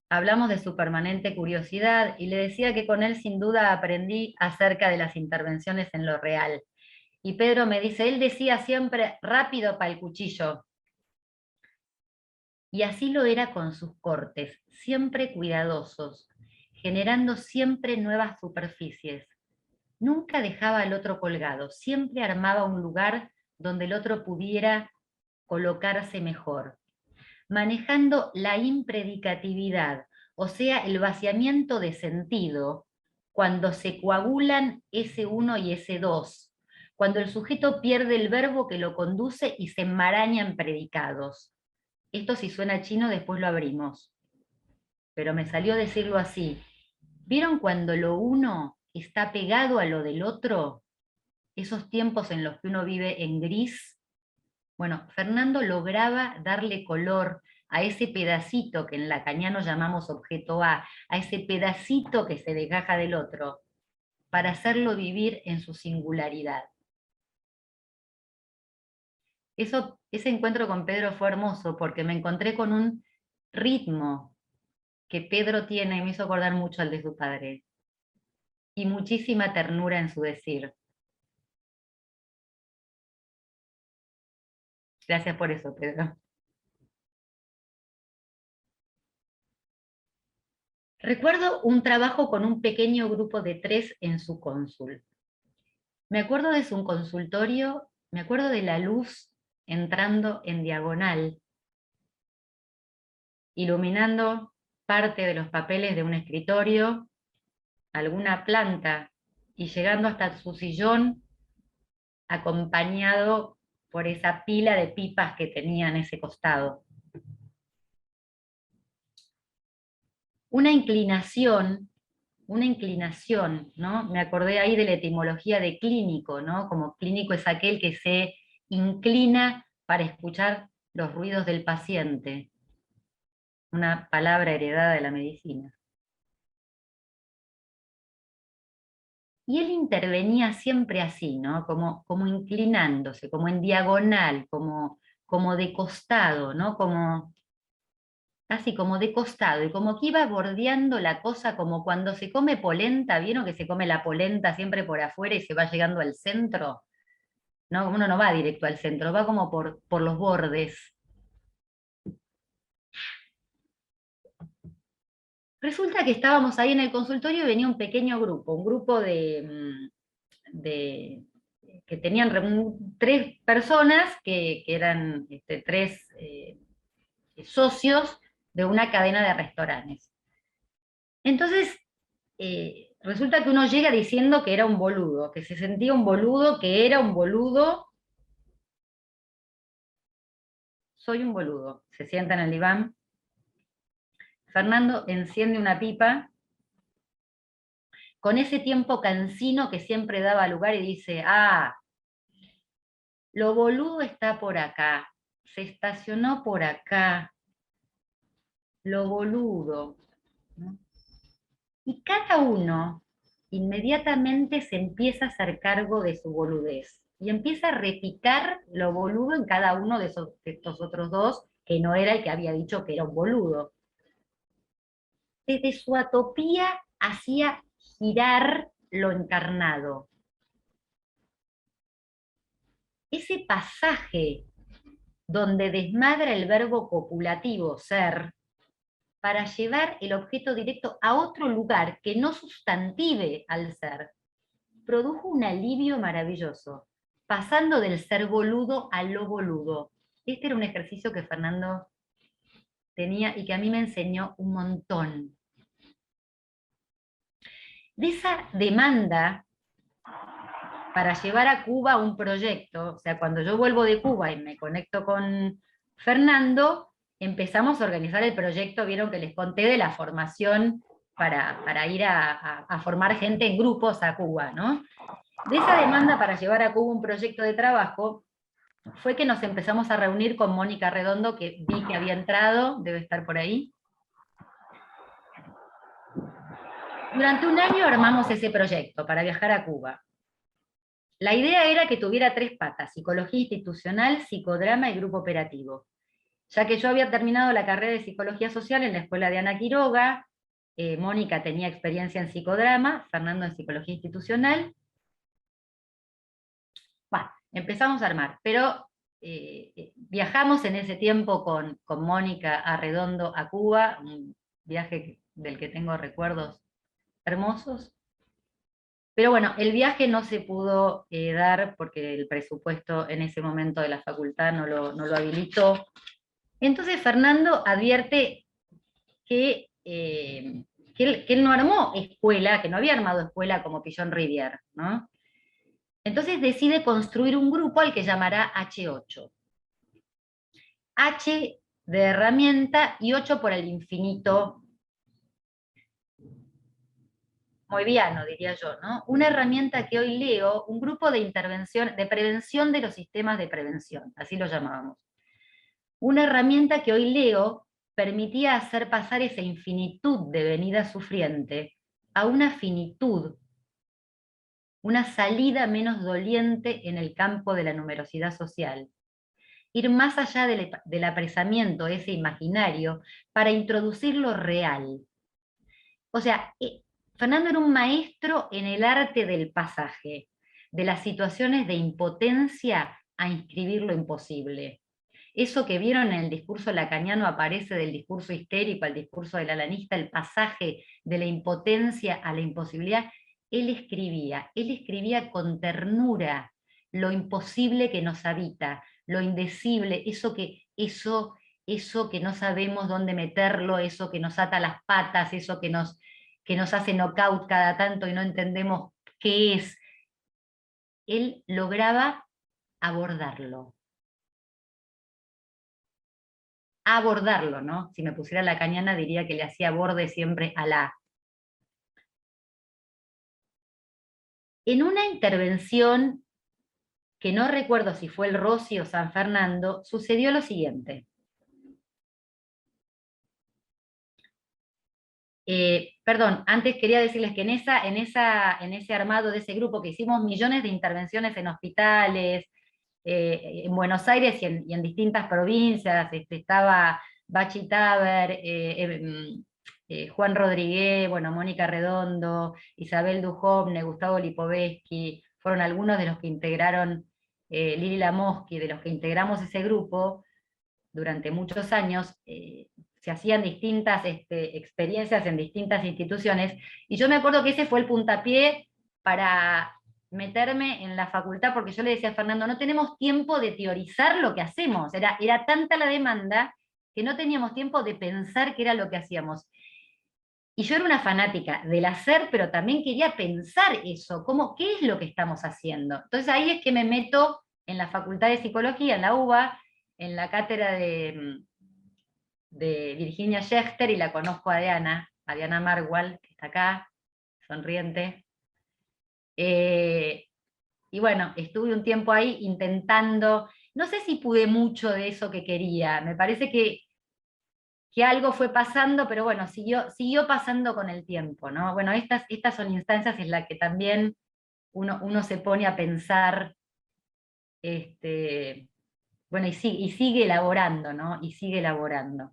Hablamos de su permanente curiosidad y le decía que con él sin duda aprendí acerca de las intervenciones en lo real. Y Pedro me dice, él decía siempre, rápido para el cuchillo. Y así lo era con sus cortes, siempre cuidadosos, generando siempre nuevas superficies. Nunca dejaba al otro colgado, siempre armaba un lugar donde el otro pudiera colocarse mejor, manejando la impredicatividad, o sea, el vaciamiento de sentido, cuando se coagulan ese uno y ese dos, cuando el sujeto pierde el verbo que lo conduce y se enmaraña en predicados. Esto si suena chino después lo abrimos, pero me salió decirlo así. ¿Vieron cuando lo uno está pegado a lo del otro? Esos tiempos en los que uno vive en gris. Bueno, Fernando lograba darle color a ese pedacito que en lacaniano llamamos objeto a ese pedacito que se desgaja del otro, para hacerlo vivir en su singularidad. Ese encuentro con Pedro fue hermoso porque me encontré con un ritmo que Pedro tiene y me hizo acordar mucho al de su padre. Y muchísima ternura en su decir. Gracias por eso, Pedro. Recuerdo un trabajo con un pequeño grupo de 3 en su cónsul. Me acuerdo de su consultorio, me acuerdo de la luz entrando en diagonal, iluminando parte de los papeles de un escritorio, alguna planta, y llegando hasta su sillón, acompañado por esa pila de pipas que tenía en ese costado. Una inclinación, ¿no? Me acordé ahí de la etimología de clínico, ¿no? Como clínico es aquel que se inclina para escuchar los ruidos del paciente. Una palabra heredada de la medicina. Y él intervenía siempre así, ¿no? Como inclinándose, como en diagonal, como de costado, ¿no? Casi como de costado, y como que iba bordeando la cosa, como cuando se come polenta, ¿vieron que se come la polenta siempre por afuera y se va llegando al centro? ¿No? Uno no va directo al centro, va como por los bordes. Resulta que estábamos ahí en el consultorio y venía un pequeño grupo, un grupo que tenían 3 personas que eran 3 socios de una cadena de restaurantes. Entonces, resulta que uno llega diciendo que era un boludo, que se sentía un boludo, que era un boludo. Soy un boludo. Se sienta en el diván. Fernando enciende una pipa con ese tiempo cansino que siempre daba lugar y dice, lo boludo está por acá, se estacionó por acá, lo boludo, ¿no? Y cada uno inmediatamente se empieza a hacer cargo de su boludez y empieza a repicar lo boludo en cada uno de estos otros 2, que no era el que había dicho que era un boludo. Desde su atopía hacía girar lo encarnado. ese pasaje donde desmadra el verbo copulativo, ser, para llevar el objeto directo a otro lugar que no sustantive al ser, produjo un alivio maravilloso, pasando del ser boludo a lo boludo. Este era un ejercicio que Fernando tenía y que a mí me enseñó un montón. De esa demanda para llevar a Cuba un proyecto, o sea, cuando yo vuelvo de Cuba y me conecto con Fernando, empezamos a organizar el proyecto, vieron que les conté de la formación para ir a formar gente en grupos a Cuba, ¿no? De esa demanda para llevar a Cuba un proyecto de trabajo, fue que nos empezamos a reunir con Mónica Redondo, que vi que había entrado, debe estar por ahí. Durante un año armamos ese proyecto para viajar a Cuba. La idea era que tuviera 3 patas: psicología institucional, psicodrama y grupo operativo. Ya que yo había terminado la carrera de psicología social en la escuela de Ana Quiroga, Mónica tenía experiencia en psicodrama, Fernando en psicología institucional. Bueno, empezamos a armar, pero viajamos en ese tiempo con Mónica a Redondo a Cuba, un viaje del que tengo recuerdos hermosos. Pero bueno, el viaje no se pudo dar porque el presupuesto en ese momento de la facultad no lo habilitó. Entonces Fernando advierte que él no armó escuela, que no había armado escuela como Pillon Rivière, ¿no? Entonces decide construir un grupo al que llamará H8. H de herramienta y 8 por el infinito moiviano, diría yo, ¿no? Una herramienta que hoy leo, un grupo de intervención, de prevención de los sistemas de prevención, así lo llamábamos. Una herramienta que hoy leo permitía hacer pasar esa infinitud de venida sufriente a una finitud, una salida menos doliente en el campo de la numerosidad social. Ir más allá del apresamiento, ese imaginario, para introducir lo real. O sea, Fernando era un maestro en el arte del pasaje, de las situaciones de impotencia a inscribir lo imposible. Eso que vieron en el discurso lacaniano aparece del discurso histérico al discurso del alanista, el pasaje de la impotencia a la imposibilidad. Él escribía con ternura lo imposible que nos habita, lo indecible, eso que no sabemos dónde meterlo, eso que nos ata las patas, eso que nos hace knockout cada tanto y no entendemos qué es. Él lograba abordarlo, ¿no? Si me pusiera lacaniana diría que le hacía borde siempre a la. En una intervención, que no recuerdo si fue el Rossi o San Fernando, sucedió lo siguiente. Perdón, antes quería decirles que en ese armado de ese grupo que hicimos millones de intervenciones en hospitales, en Buenos Aires y en distintas provincias, estaba Bachi Taber, Juan Rodríguez, bueno, Mónica Redondo, Isabel Duhovne, Gustavo Lipovetsky, fueron algunos de los que integraron, Lili Lamosky, de los que integramos ese grupo durante muchos años. Se hacían distintas experiencias en distintas instituciones, y yo me acuerdo que ese fue el puntapié para meterme en la facultad, porque yo le decía a Fernando, no tenemos tiempo de teorizar lo que hacemos, era tanta la demanda que no teníamos tiempo de pensar qué era lo que hacíamos. Y yo era una fanática del hacer, pero también quería pensar eso, qué es lo que estamos haciendo. Entonces ahí es que me meto en la Facultad de Psicología, en la UBA, en la cátedra de Virginia Schechter, y la conozco a Diana Marwal, que está acá, sonriente. Y bueno, estuve un tiempo ahí intentando, no sé si pude mucho de eso que quería, me parece que algo fue pasando, pero bueno, siguió pasando con el tiempo, ¿no? Bueno, estas son instancias en las que también uno se pone a pensar, bueno, y sigue elaborando, ¿no? Y sigue elaborando.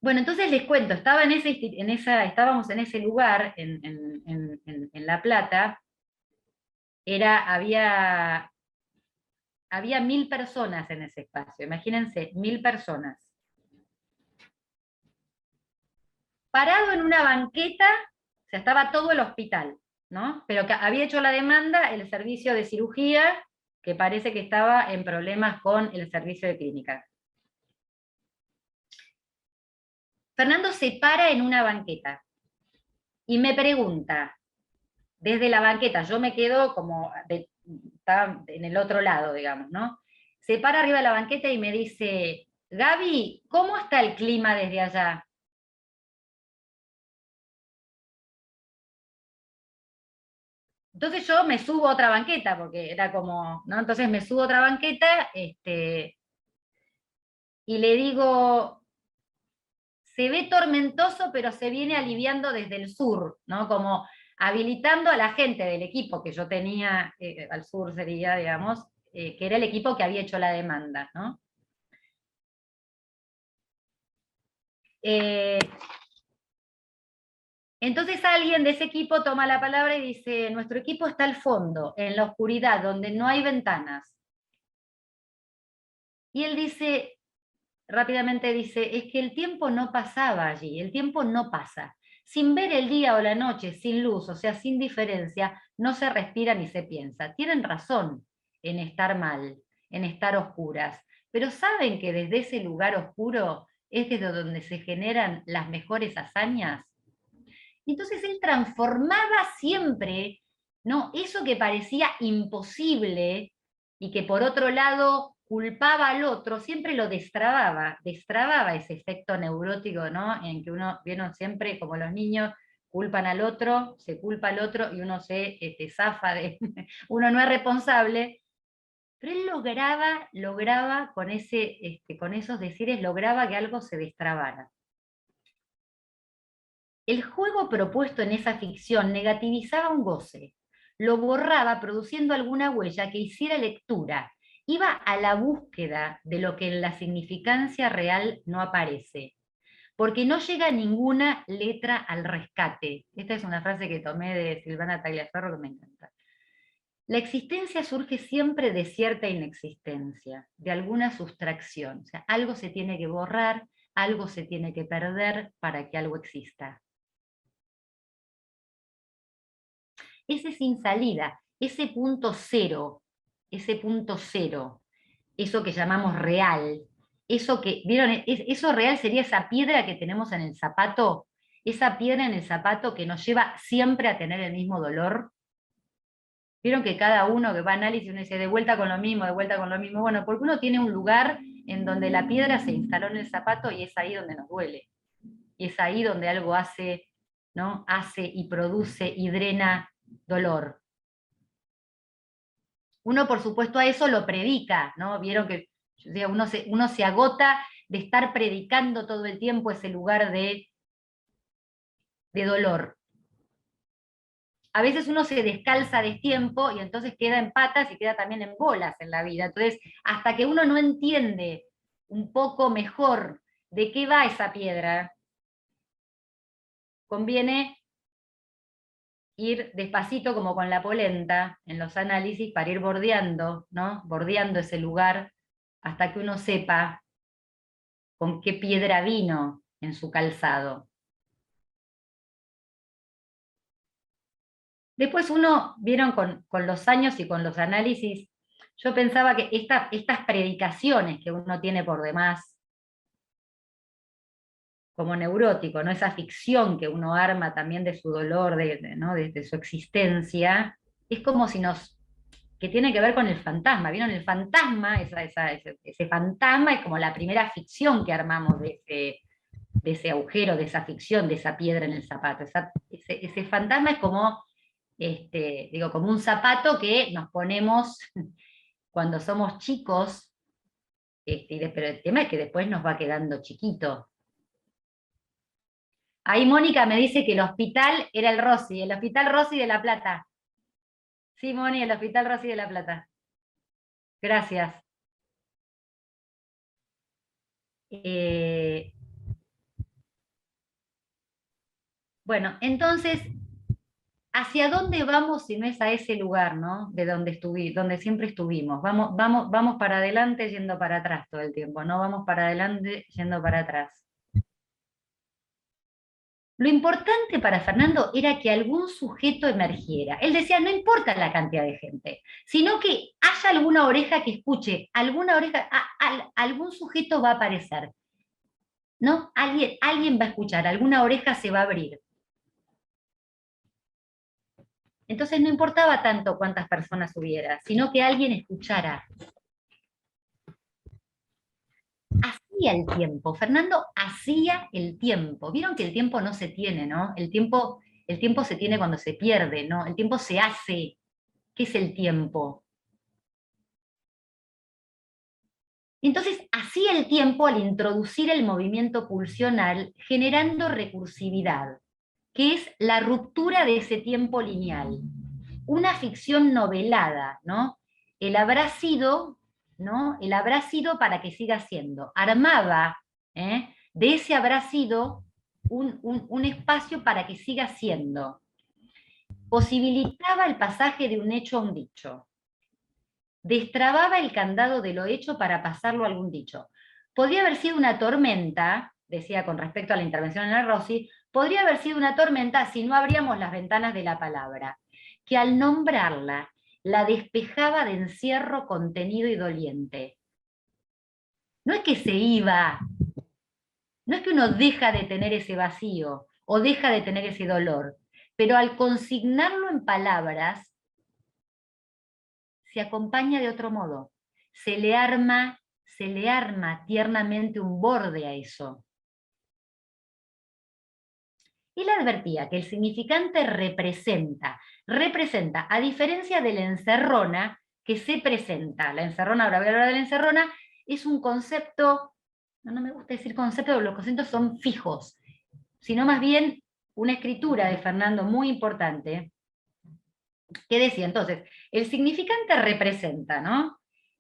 Bueno, entonces les cuento, estábamos en ese lugar, en La Plata, había 1000 personas en ese espacio, imagínense, 1000 personas. Parado en una banqueta, o sea, estaba todo el hospital, ¿no? Pero que había hecho la demanda el servicio de cirugía, que parece que estaba en problemas con el servicio de clínica. Fernando se para en una banqueta y me pregunta, desde la banqueta, yo me quedo como, estaba en el otro lado, digamos, ¿no? Se para arriba de la banqueta y me dice, Gaby, ¿cómo está el clima desde allá? Entonces yo me subo a otra banqueta, porque era como, ¿no? Entonces me subo a otra banqueta, y le digo, se ve tormentoso, pero se viene aliviando desde el sur, ¿no? Como habilitando a la gente del equipo que yo tenía, al sur sería, digamos, que era el equipo que había hecho la demanda, ¿no? Entonces alguien de ese equipo toma la palabra y dice, nuestro equipo está al fondo, en la oscuridad, donde no hay ventanas. Y él dice, rápidamente dice, es que el tiempo no pasaba allí, el tiempo no pasa. Sin ver el día o la noche, sin luz, o sea, sin diferencia, no se respira ni se piensa. Tienen razón en estar mal, en estar oscuras, pero saben que desde ese lugar oscuro es desde donde se generan las mejores hazañas. Entonces él transformaba siempre, ¿no? Eso que parecía imposible y que por otro lado culpaba al otro, siempre lo destrababa ese efecto neurótico, ¿no? En que uno, vieron siempre como los niños, culpan al otro, se culpa al otro y uno se zafa de, uno no es responsable, pero él lograba con esos decires, lograba que algo se destrabara. El juego propuesto en esa ficción negativizaba un goce, lo borraba produciendo alguna huella que hiciera lectura, iba a la búsqueda de lo que en la significancia real no aparece, porque no llega ninguna letra al rescate. Esta es una frase que tomé de Silvana Tagliaferro que me encanta. La existencia surge siempre de cierta inexistencia, de alguna sustracción, o sea, algo se tiene que borrar, algo se tiene que perder para que algo exista. Ese sin salida, ese punto cero, eso que llamamos real, eso que, ¿vieron? Eso real sería esa piedra que tenemos en el zapato, esa piedra en el zapato que nos lleva siempre a tener el mismo dolor. Vieron que cada uno que va a análisis uno dice de vuelta con lo mismo, de vuelta con lo mismo. Bueno, porque uno tiene un lugar en donde la piedra se instaló en el zapato y es ahí donde nos duele. Y es ahí donde algo hace, ¿no? Hace y produce y drena dolor. Uno, por supuesto, a eso lo predica, ¿no? Vieron que uno se agota de estar predicando todo el tiempo ese lugar de dolor. A veces uno se descalza de tiempo y entonces queda en patas y queda también en bolas en la vida. Entonces, hasta que uno no entiende un poco mejor de qué va esa piedra, conviene ir despacito como con la polenta en los análisis para ir bordeando, ¿no? Bordeando ese lugar hasta que uno sepa con qué piedra vino en su calzado. Después uno, vieron con los años y con los análisis, yo pensaba que estas predicaciones que uno tiene por demás, como neurótico, ¿no? Esa ficción que uno arma también de su dolor, ¿no? de su existencia, es como si que tiene que ver con el fantasma. ¿Vieron? El fantasma, ese fantasma es como la primera ficción que armamos de ese agujero, de esa ficción, de esa piedra en el zapato. Ese fantasma es como, como un zapato que nos ponemos cuando somos chicos, pero el tema es que después nos va quedando chiquito. Ahí Mónica me dice que el hospital era el Hospital Rossi de La Plata. Sí, Moni, el Hospital Rossi de La Plata. Gracias. Bueno, entonces, ¿hacia dónde vamos si no es a ese lugar, ¿no? De donde donde siempre estuvimos. Vamos para adelante yendo para atrás todo el tiempo, no vamos para adelante yendo para atrás. Lo importante para Fernando era que algún sujeto emergiera. Él decía, no importa la cantidad de gente, sino que haya alguna oreja que escuche, alguna oreja, algún sujeto va a aparecer, ¿no? Alguien va a escuchar, alguna oreja se va a abrir. Entonces no importaba tanto cuántas personas hubiera, sino que alguien escuchara. Hacía el tiempo, Fernando hacía el tiempo. Vieron que el tiempo no se tiene, ¿no? El tiempo se tiene cuando se pierde, ¿no? El tiempo se hace. ¿Qué es el tiempo? Entonces hacía el tiempo al introducir el movimiento pulsional, generando recursividad, que es la ruptura de ese tiempo lineal. Una ficción novelada, ¿no? Él habrá sido, ¿no? Él habrá sido para que siga siendo. Armaba, de ese habrá sido un espacio para que siga siendo. Posibilitaba el pasaje de un hecho a un dicho. Destrababa el candado de lo hecho para pasarlo a algún dicho. Podría haber sido una tormenta, decía con respecto a la intervención en el Rossi, podría haber sido una tormenta si no abríamos las ventanas de la palabra, que al nombrarla la despejaba de encierro contenido y doliente. No es que se iba, no es que uno deja de tener ese vacío o deja de tener ese dolor, pero al consignarlo en palabras, se acompaña de otro modo. Se le arma tiernamente un borde a eso. Él advertía que el significante representa, a diferencia de la encerrona, que se presenta. La encerrona, ahora voy a hablar de la encerrona, es un concepto, no me gusta decir concepto, porque los conceptos son fijos, sino más bien una escritura de Fernando muy importante, que decía, entonces, el significante representa, ¿no?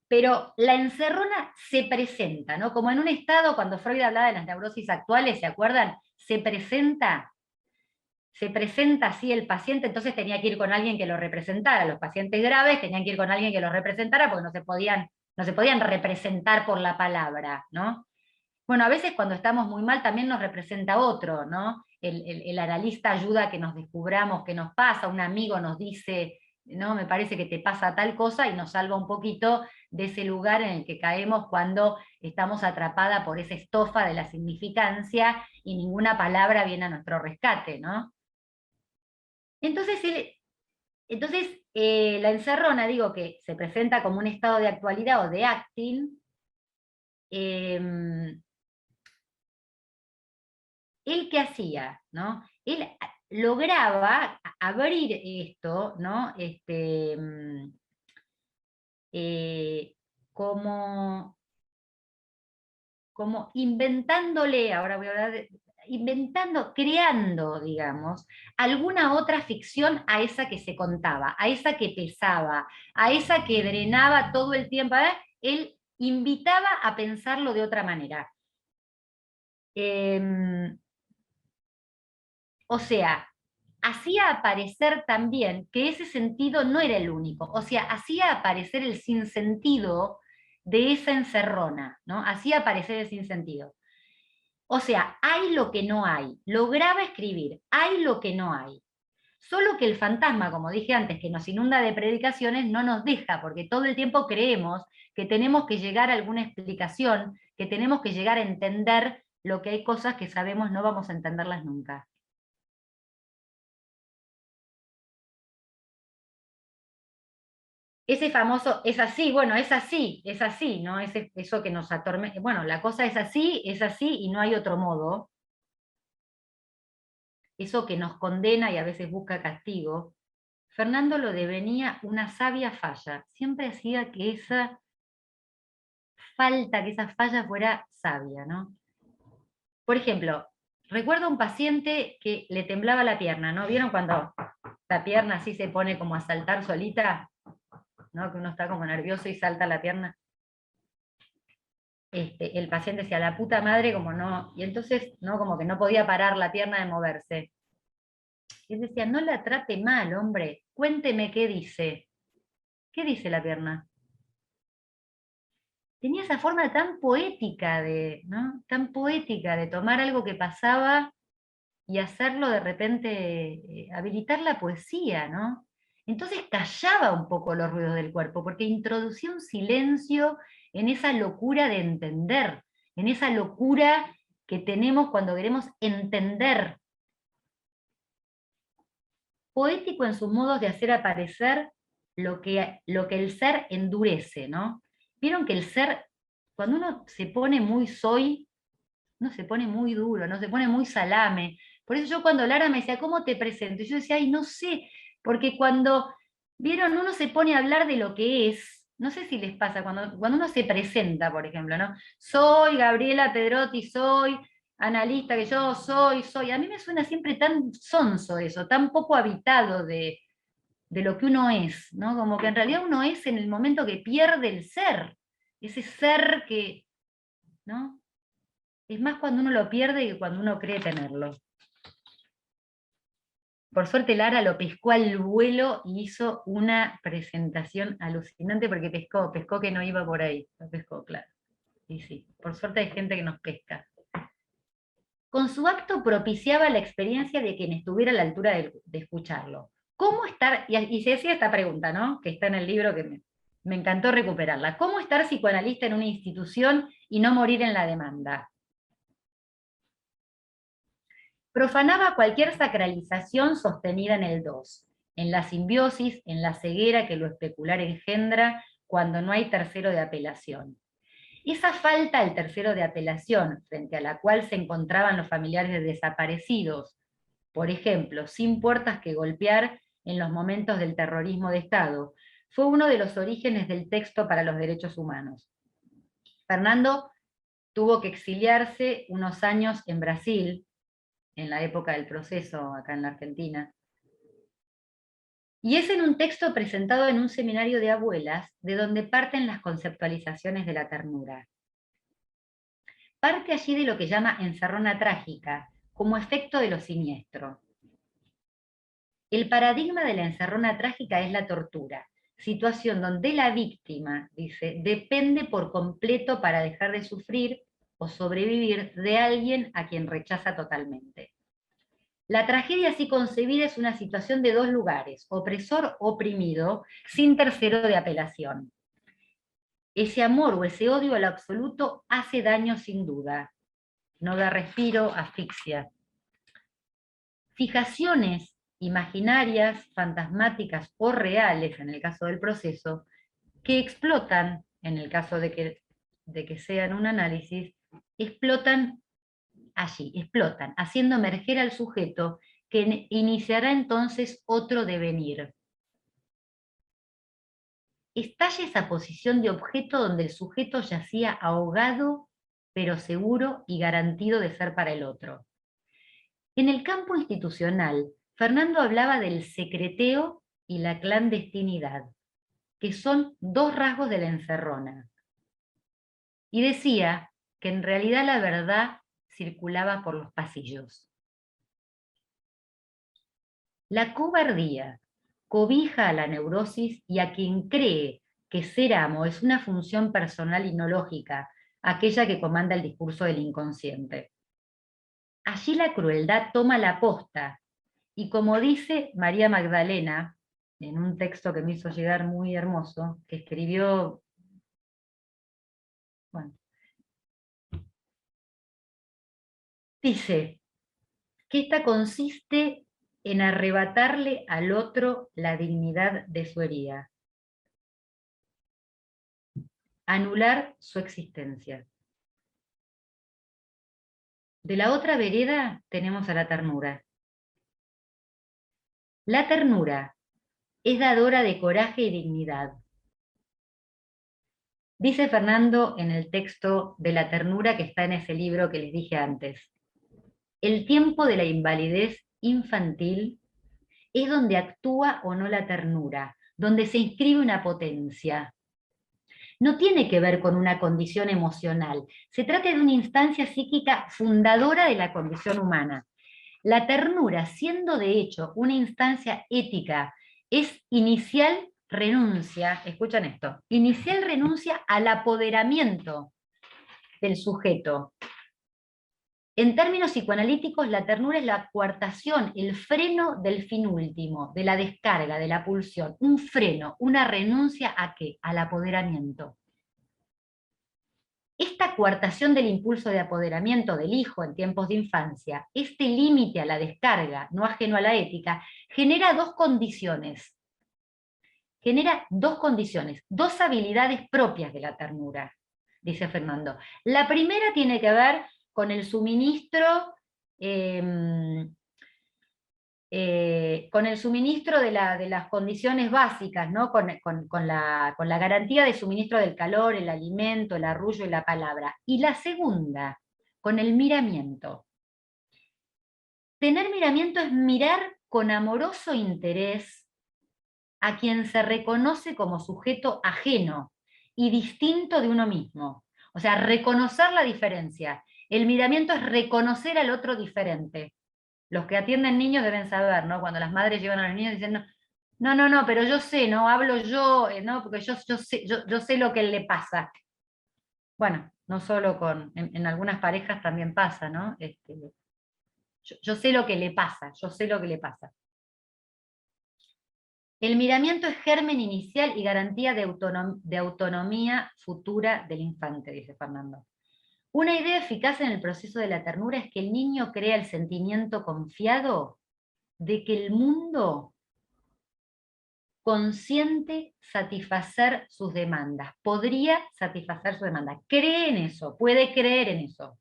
Pero la encerrona se presenta, ¿no? Como en un estado, cuando Freud hablaba de las neurosis actuales, ¿se acuerdan? Se presenta así el paciente, entonces tenía que ir con alguien que lo representara. Los pacientes graves tenían que ir con alguien que los representara porque no se podían representar por la palabra, ¿no? Bueno, a veces cuando estamos muy mal también nos representa otro, ¿no? El analista ayuda a que nos descubramos qué nos pasa, un amigo nos dice, ¿no? Me parece que te pasa tal cosa y nos salva un poquito de ese lugar en el que caemos cuando estamos atrapada por esa estofa de la significancia y ninguna palabra viene a nuestro rescate, ¿no? Entonces, la encerrona, digo que se presenta como un estado de actualidad o de acting. ¿Él qué hacía? ¿No? Él lograba abrir esto, ¿no? Como inventándole, ahora voy a hablar de, creando, digamos, alguna otra ficción a esa que se contaba, a esa que pesaba, a esa que drenaba todo el tiempo. Él invitaba a pensarlo de otra manera. O sea, hacía aparecer también que ese sentido no era el único, o sea, hacía aparecer el sinsentido de esa encerrona, ¿no? Hacía aparecer el sinsentido. O sea, hay lo que no hay, lograba escribir, hay lo que no hay. Solo que el fantasma, como dije antes, que nos inunda de predicaciones, no nos deja, porque todo el tiempo creemos que tenemos que llegar a alguna explicación, que tenemos que llegar a entender lo que hay cosas que sabemos no vamos a entenderlas nunca. Ese famoso, es así, bueno, es así, ¿no? Eso que nos atormenta, bueno, la cosa es así y no hay otro modo. Eso que nos condena y a veces busca castigo. Fernando lo devenía una sabia falla. Siempre hacía que esa falla fuera sabia, ¿no? Por ejemplo, recuerdo un paciente que le temblaba la pierna, ¿no? ¿Vieron cuando la pierna así se pone como a saltar solita? ¿No? Que uno está como nervioso y salta la pierna. El paciente decía, la puta madre, como no, y entonces, ¿no? Como que no podía parar la pierna de moverse. Y él decía, no la trate mal, hombre, cuénteme qué dice. ¿Qué dice la pierna? Tenía esa forma tan poética ¿no? Tan poética de tomar algo que pasaba y hacerlo de repente, habilitar la poesía, ¿no? Entonces callaba un poco los ruidos del cuerpo, porque introducía un silencio en esa locura de entender, en esa locura que tenemos cuando queremos entender. Poético en sus modos de hacer aparecer lo que el ser endurece, ¿no? Vieron que el ser, cuando uno se pone muy soy, no se pone muy duro, no se pone muy salame. Por eso yo cuando Lara me decía, ¿cómo te presento? Y yo decía, ay, no sé, porque cuando, vieron, uno se pone a hablar de lo que es, no sé si les pasa, cuando uno se presenta, por ejemplo, ¿no? Soy Gabriela Pedrotti, soy analista, que yo soy. A mí me suena siempre tan sonso eso, tan poco habitado de lo que uno es, ¿no? Como que en realidad uno es en el momento que pierde el ser, ese ser que, ¿no? Es más cuando uno lo pierde que cuando uno cree tenerlo. Por suerte Lara lo pescó al vuelo y hizo una presentación alucinante porque pescó que no iba por ahí. Lo pescó, claro. Y sí, por suerte hay gente que nos pesca. Con su acto propiciaba la experiencia de quien estuviera a la altura de escucharlo. ¿Cómo estar? Y se decía esta pregunta, ¿no? Que está en el libro que me encantó recuperarla. ¿Cómo estar psicoanalista en una institución y no morir en la demanda? Profanaba cualquier sacralización sostenida en el dos, en la simbiosis, en la ceguera que lo especular engendra cuando no hay tercero de apelación. Esa falta al tercero de apelación, frente a la cual se encontraban los familiares de desaparecidos, por ejemplo, sin puertas que golpear en los momentos del terrorismo de Estado, fue uno de los orígenes del texto para los derechos humanos. Fernando tuvo que exiliarse unos años en Brasil, en la época del proceso acá en la Argentina. Y es en un texto presentado en un seminario de abuelas de donde parten las conceptualizaciones de la ternura. Parte allí de lo que llama encerrona trágica, como efecto de lo siniestro. El paradigma de la encerrona trágica es la tortura, situación donde la víctima, dice, depende por completo para dejar de sufrir o sobrevivir de alguien a quien rechaza totalmente. La tragedia así concebida es una situación de dos lugares, opresor, oprimido, sin tercero de apelación. Ese amor o ese odio al absoluto hace daño sin duda. No da respiro, asfixia. Fijaciones imaginarias, fantasmáticas o reales, en el caso del proceso, que explotan, en el caso de que sean un análisis, explotan allí, explotan, haciendo emerger al sujeto que iniciará entonces otro devenir. Estalla esa posición de objeto donde el sujeto yacía ahogado, pero seguro y garantido de ser para el otro. En el campo institucional, Fernando hablaba del secreteo y la clandestinidad, que son dos rasgos de la encerrona. Y decía que en realidad la verdad circulaba por los pasillos. La cobardía cobija a la neurosis y a quien cree que ser amo es una función personal y no lógica, aquella que comanda el discurso del inconsciente. Allí la crueldad toma la posta, y como dice María Magdalena, en un texto que me hizo llegar muy hermoso, que escribió, bueno, dice que esta consiste en arrebatarle al otro la dignidad de su herida, anular su existencia. De la otra vereda tenemos a la ternura. La ternura es dadora de coraje y dignidad. Dice Fernando en el texto de la ternura que está en ese libro que les dije antes: el tiempo de la invalidez infantil es donde actúa o no la ternura, donde se inscribe una potencia. No tiene que ver con una condición emocional, se trata de una instancia psíquica fundadora de la condición humana. La ternura, siendo de hecho una instancia ética, es inicial renuncia, escuchan esto, inicial renuncia al apoderamiento del sujeto. En términos psicoanalíticos, la ternura es la coartación, el freno del fin último, de la descarga, de la pulsión, un freno, una renuncia ¿a qué? Al apoderamiento. Esta coartación del impulso de apoderamiento del hijo en tiempos de infancia, este límite a la descarga, no ajeno a la ética, genera dos condiciones. Genera dos condiciones, dos habilidades propias de la ternura, dice Fernando. La primera tiene que ver con el suministro, de las condiciones básicas, ¿no? con la garantía de suministro del calor, el alimento, el arrullo y la palabra. Y la segunda, con el miramiento. Tener miramiento es mirar con amoroso interés a quien se reconoce como sujeto ajeno y distinto de uno mismo. O sea, reconocer la diferencia. El miramiento es reconocer al otro diferente. Los que atienden niños deben saber, ¿no? Cuando las madres llevan a los niños diciendo, no, pero yo sé, ¿no? Hablo yo, ¿no? Porque yo sé lo que le pasa. Bueno, no solo en algunas parejas también pasa, ¿no? Yo sé lo que le pasa, yo sé lo que le pasa. El miramiento es germen inicial y garantía de autonomía futura del infante, dice Fernando. Una idea eficaz en el proceso de la ternura es que el niño crea el sentimiento confiado de que el mundo consiente satisfacer sus demandas, podría satisfacer sus demandas. Cree en eso, puede creer en eso.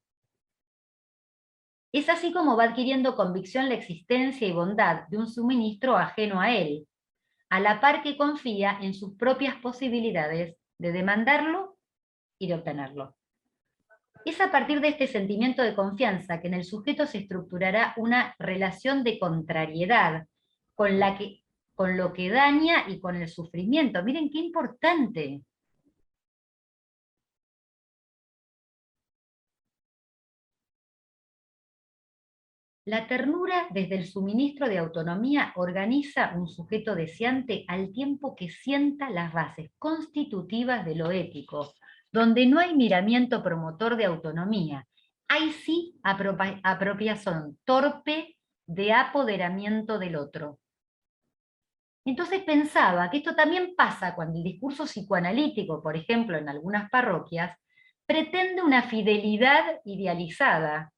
Es así como va adquiriendo convicción la existencia y bondad de un suministro ajeno a él, a la par que confía en sus propias posibilidades de demandarlo y de obtenerlo. Es a partir de este sentimiento de confianza que en el sujeto se estructurará una relación de contrariedad con lo que daña y con el sufrimiento. Miren qué importante. La ternura, desde el suministro de autonomía, organiza un sujeto deseante al tiempo que sienta las bases constitutivas de lo ético, donde no hay miramiento promotor de autonomía, hay sí apropiación torpe de apoderamiento del otro. Entonces pensaba que esto también pasa cuando el discurso psicoanalítico, por ejemplo, en algunas parroquias, pretende una fidelidad idealizada,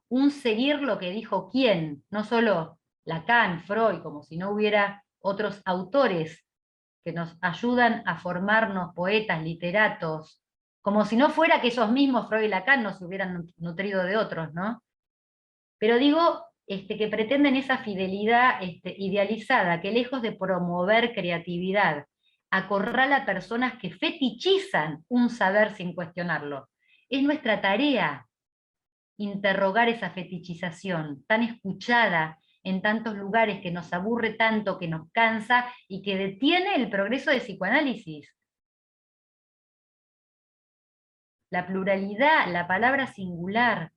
un seguir lo que dijo quién, no solo Lacan, Freud, como si no hubiera otros autores que nos ayudan a formarnos poetas, literatos, como si no fuera que esos mismos Freud y Lacan nos hubieran nutrido de otros, ¿no? Pero digo que pretenden esa fidelidad idealizada, que lejos de promover creatividad, acorrala a personas que fetichizan un saber sin cuestionarlo. Es nuestra tarea interrogar esa fetichización tan escuchada en tantos lugares, que nos aburre tanto, que nos cansa y que detiene el progreso del psicoanálisis. La pluralidad, la palabra singular.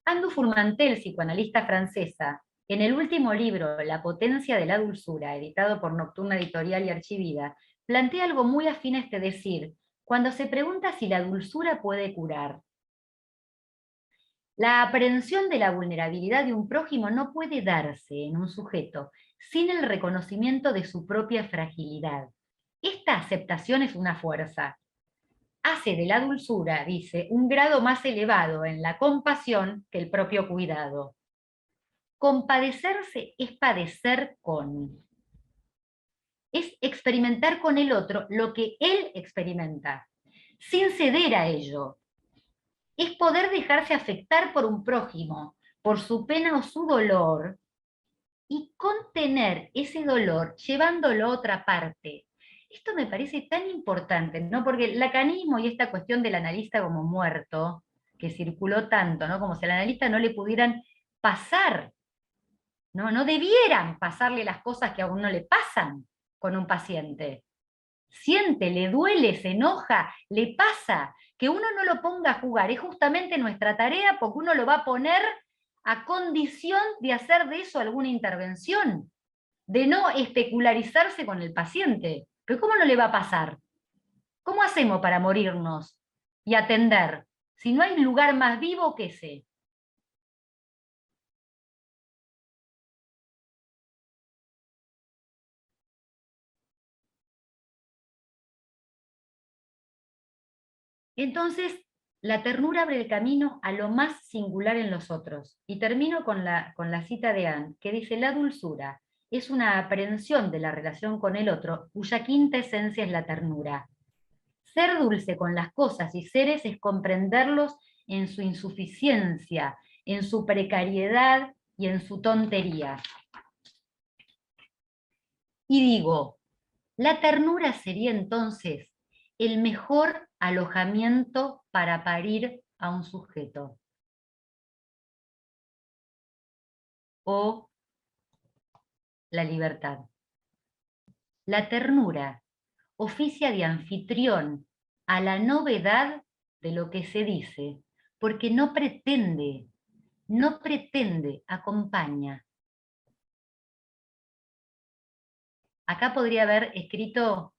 Andu Fourmantel, psicoanalista francesa, en el último libro, La potencia de la dulzura, editado por Nocturna Editorial y Archivida, plantea algo muy afín a este decir, cuando se pregunta si la dulzura puede curar. La aprehensión de la vulnerabilidad de un prójimo no puede darse en un sujeto sin el reconocimiento de su propia fragilidad. Esta aceptación es una fuerza. Hace de la dulzura, dice, un grado más elevado en la compasión que el propio cuidado. Compadecerse es padecer con. Es experimentar con el otro lo que él experimenta, sin ceder a ello. Es poder dejarse afectar por un prójimo, por su pena o su dolor, y contener ese dolor llevándolo a otra parte. Esto me parece tan importante, ¿no? Porque el lacanismo y esta cuestión del analista como muerto, que circuló tanto, ¿no? Como si al analista no le pudieran pasar, ¿no? No debieran pasarle las cosas que a uno le pasan con un paciente. siente, le duele, se enoja, le pasa. Que uno no lo ponga a jugar es justamente nuestra tarea, porque uno lo va a poner a condición de hacer de eso alguna intervención, de no especularizarse con el paciente. Pero ¿cómo no le va a pasar? ¿Cómo hacemos para morirnos y atender si no hay lugar más vivo que ese? Entonces, la ternura abre el camino a lo más singular en los otros. Y termino con la cita de Anne, que dice: la dulzura es una aprehensión de la relación con el otro, cuya quinta esencia es la ternura. Ser dulce con las cosas y seres es comprenderlos en su insuficiencia, en su precariedad y en su tontería. Y digo, la ternura sería entonces el mejor alojamiento para parir a un sujeto. O la libertad. La ternura oficia de anfitrión a la novedad de lo que se dice, porque no pretende, acompaña. Acá podría haber escrito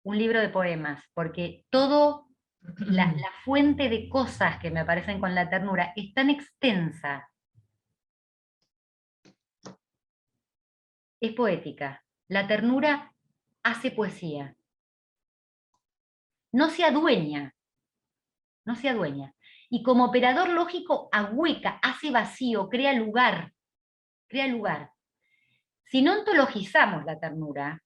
un libro de poemas, porque todo la fuente de cosas que me aparecen con la ternura es tan extensa. Es poética. La ternura hace poesía. No se adueña. No se adueña. Y como operador lógico ahueca, hace vacío, crea lugar. Crea lugar. Si no ontologizamos la ternura,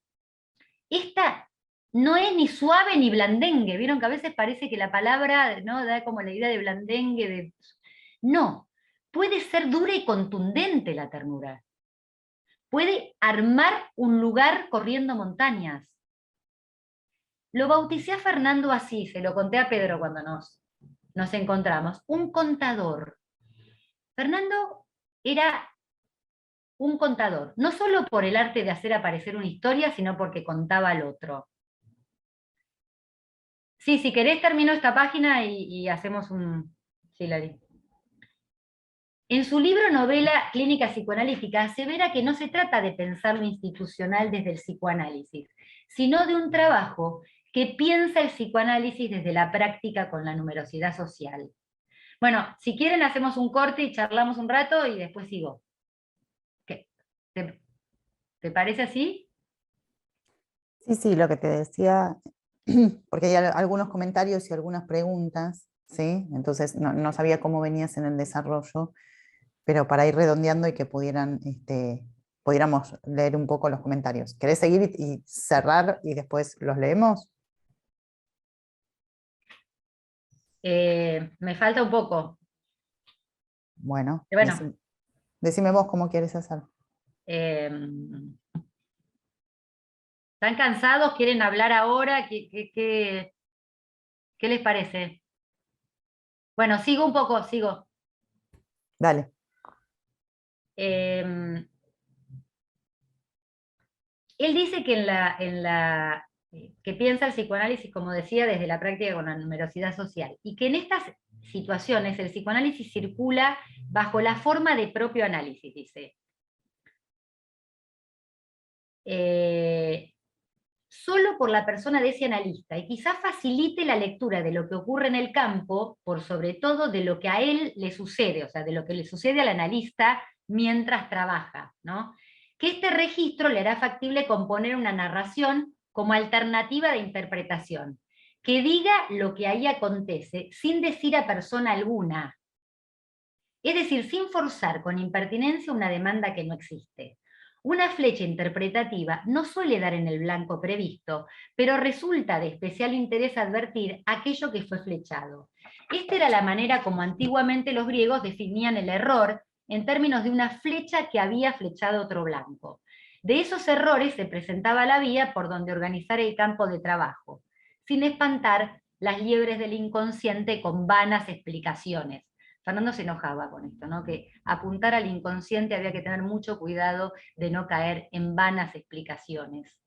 esta no es ni suave ni blandengue. Vieron que a veces parece que la palabra, ¿no?, da como la idea de blandengue. No, puede ser dura y contundente la ternura. Puede armar un lugar corriendo montañas. Lo bauticé a Fernando así, se lo conté a Pedro cuando nos encontramos, un contador. Fernando era un contador, no solo por el arte de hacer aparecer una historia, sino porque contaba al otro. Sí, si querés termino esta página y hacemos un... Sí, Lali. En su libro novela Clínica Psicoanalítica asevera que no se trata de pensar lo institucional desde el psicoanálisis, sino de un trabajo que piensa el psicoanálisis desde la práctica con la numerosidad social. Bueno, si quieren hacemos un corte y charlamos un rato y después sigo. ¿Qué? ¿Te parece así? Sí, lo que te decía, porque hay algunos comentarios y algunas preguntas, ¿sí? Entonces no sabía cómo venías en el desarrollo, pero para ir redondeando y que pudiéramos leer un poco los comentarios. ¿Querés seguir y cerrar y después los leemos? Me falta un poco. Bueno, Bueno. Decime vos cómo quieres hacer. ¿Están cansados? ¿Quieren hablar ahora? ¿Qué les parece? Bueno, sigo un poco, sigo. Dale. Él dice que que piensa el psicoanálisis, como decía, desde la práctica con la numerosidad social, y que en estas situaciones el psicoanálisis circula bajo la forma de propio análisis, dice. Solo por la persona de ese analista, y quizás facilite la lectura de lo que ocurre en el campo, por sobre todo de lo que a él le sucede, o sea, de lo que le sucede al analista mientras trabaja, ¿no? Que este registro le hará factible componer una narración como alternativa de interpretación, que diga lo que ahí acontece sin decir a persona alguna, es decir, sin forzar con impertinencia una demanda que no existe. Una flecha interpretativa no suele dar en el blanco previsto, pero resulta de especial interés advertir aquello que fue flechado. Esta era la manera como antiguamente los griegos definían el error en términos de una flecha que había flechado otro blanco. De esos errores se presentaba la vía por donde organizar el campo de trabajo, sin espantar las liebres del inconsciente con vanas explicaciones. Fernando se enojaba con esto, ¿no? Que apuntar al inconsciente había que tener mucho cuidado de no caer en vanas explicaciones.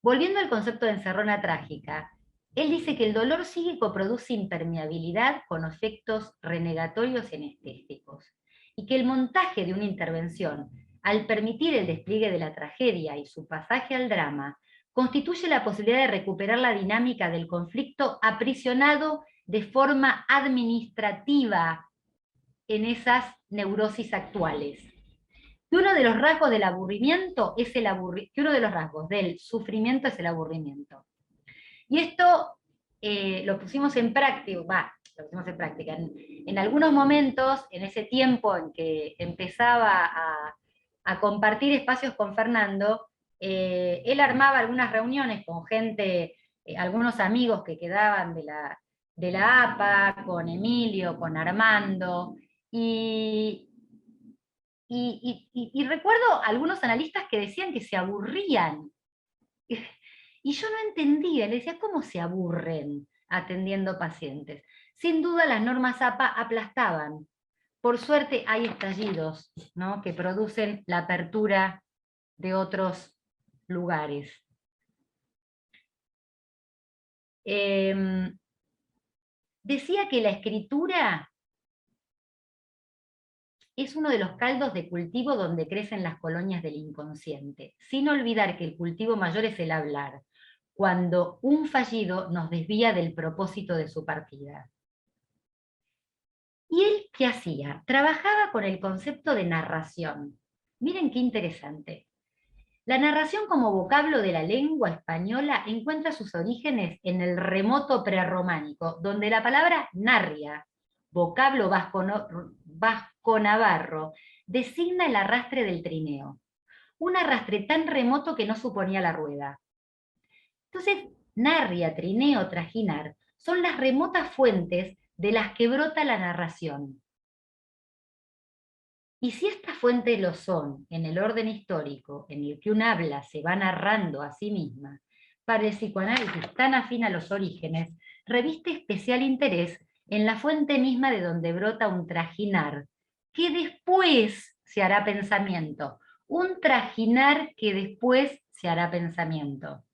volviendo al concepto de encerrona trágica, él dice que el dolor psíquico produce impermeabilidad con efectos renegatorios y anestéticos, y que el montaje de una intervención, al permitir el despliegue de la tragedia y su pasaje al drama, constituye la posibilidad de recuperar la dinámica del conflicto aprisionado de forma administrativa en esas neurosis actuales. Que uno de los rasgos del aburrimiento es que uno de los rasgos del sufrimiento es el aburrimiento. Y esto lo pusimos en práctica, en algunos momentos, en ese tiempo en que empezaba a compartir espacios con Fernando, él armaba algunas reuniones con gente, algunos amigos que quedaban de la APA, con Emilio, con Armando, y recuerdo algunos analistas que decían que se aburrían. Y yo no entendía, le decía, ¿cómo se aburren atendiendo pacientes? Sin duda las normas APA aplastaban. Por suerte hay estallidos, ¿no?, que producen la apertura de otros lugares. Decía que la escritura es uno de los caldos de cultivo donde crecen las colonias del inconsciente, sin olvidar que el cultivo mayor es el hablar, cuando un fallido nos desvía del propósito de su partida. ¿Y él qué hacía? Trabajaba con el concepto de narración. Miren qué interesante. La narración como vocablo de la lengua española encuentra sus orígenes en el remoto prerrománico, donde la palabra narria, vocablo vasco-navarro, designa el arrastre del trineo. Un arrastre tan remoto que no suponía la rueda. Entonces, narria, trineo, trajinar, son las remotas fuentes de las que brota la narración. Y si estas fuentes lo son en el orden histórico en el que un habla se va narrando a sí misma, para el psicoanálisis tan afín a los orígenes, reviste especial interés en la fuente misma de donde brota un trajinar, que después se hará pensamiento. Un trajinar que después se hará pensamiento.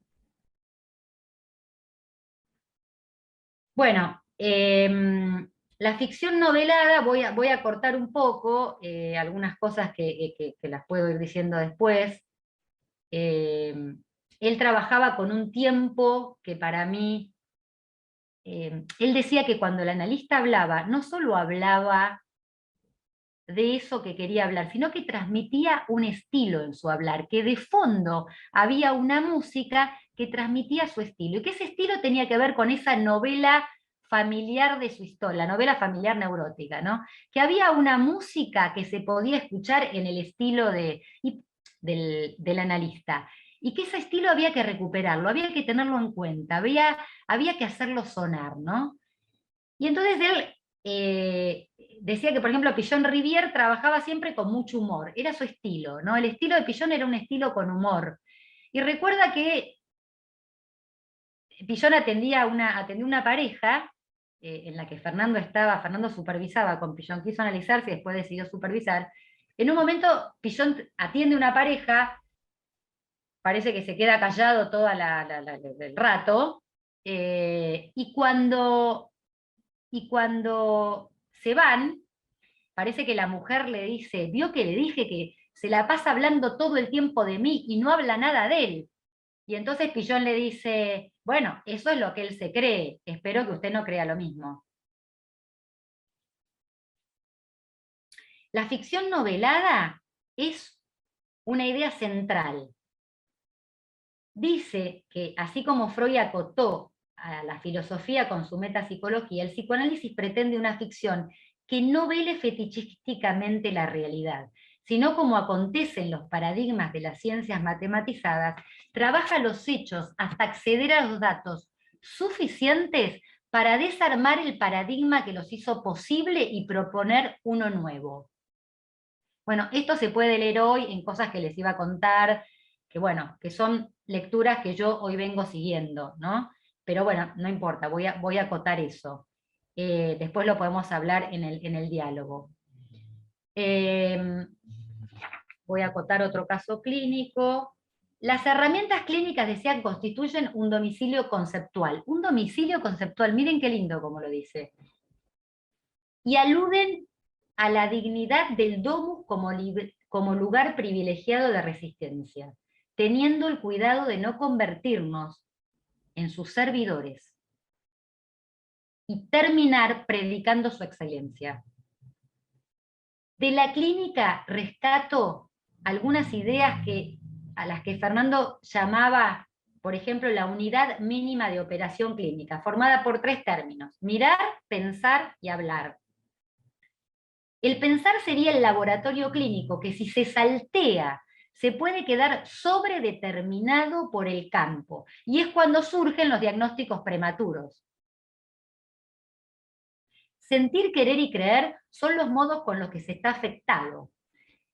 Bueno, la ficción novelada, voy a cortar un poco, algunas cosas que las puedo ir diciendo después. Él trabajaba con un tiempo que para mí, él decía que cuando el analista hablaba, no solo hablaba de eso que quería hablar, sino que transmitía un estilo en su hablar, que de fondo había una música que transmitía su estilo, y que ese estilo tenía que ver con esa novela familiar de su historia, la novela familiar neurótica, ¿no? Que había una música que se podía escuchar en el estilo del analista, y que ese estilo había que recuperarlo, había que tenerlo en cuenta, había que hacerlo sonar, ¿no? Y entonces él decía que, por ejemplo, Pillon Rivière trabajaba siempre con mucho humor, era su estilo, ¿no? El estilo de Pillon era un estilo con humor. Y recuerda que Pillon atendía una pareja en la que Fernando supervisaba con Pillon, quiso analizarse y después decidió supervisar. En un momento Pillon atiende una pareja, parece que se queda callado todo el rato, y cuando se van, parece que la mujer le dice, ¿vio que le dije que se la pasa hablando todo el tiempo de mí y no habla nada de él? Y entonces Pillon le dice, bueno, eso es lo que él se cree, espero que usted no crea lo mismo. La ficción novelada es una idea central. Dice que, así como Freud acotó a la filosofía con su metapsicología, el psicoanálisis pretende una ficción que no vele fetichísticamente la realidad, sino como acontece en los paradigmas de las ciencias matematizadas, trabaja los hechos hasta acceder a los datos suficientes para desarmar el paradigma que los hizo posible y proponer uno nuevo. Bueno, esto se puede leer hoy en cosas que les iba a contar, que bueno, que son lecturas que yo hoy vengo siguiendo, ¿no? Pero bueno, no importa, voy a acotar eso. Después lo podemos hablar en el diálogo. Voy a acotar otro caso clínico. Las herramientas clínicas, decían, constituyen un domicilio conceptual. Un domicilio conceptual, miren qué lindo como lo dice. Y aluden a la dignidad del domus como lugar privilegiado de resistencia, teniendo el cuidado de no convertirnos en sus servidores y terminar predicando su excelencia. De la clínica rescato algunas ideas a las que Fernando llamaba, por ejemplo, la unidad mínima de operación clínica, formada por 3 términos: mirar, pensar y hablar. El pensar sería el laboratorio clínico, que si se saltea, se puede quedar sobredeterminado por el campo, y es cuando surgen los diagnósticos prematuros. Sentir, querer y creer son los modos con los que se está afectado.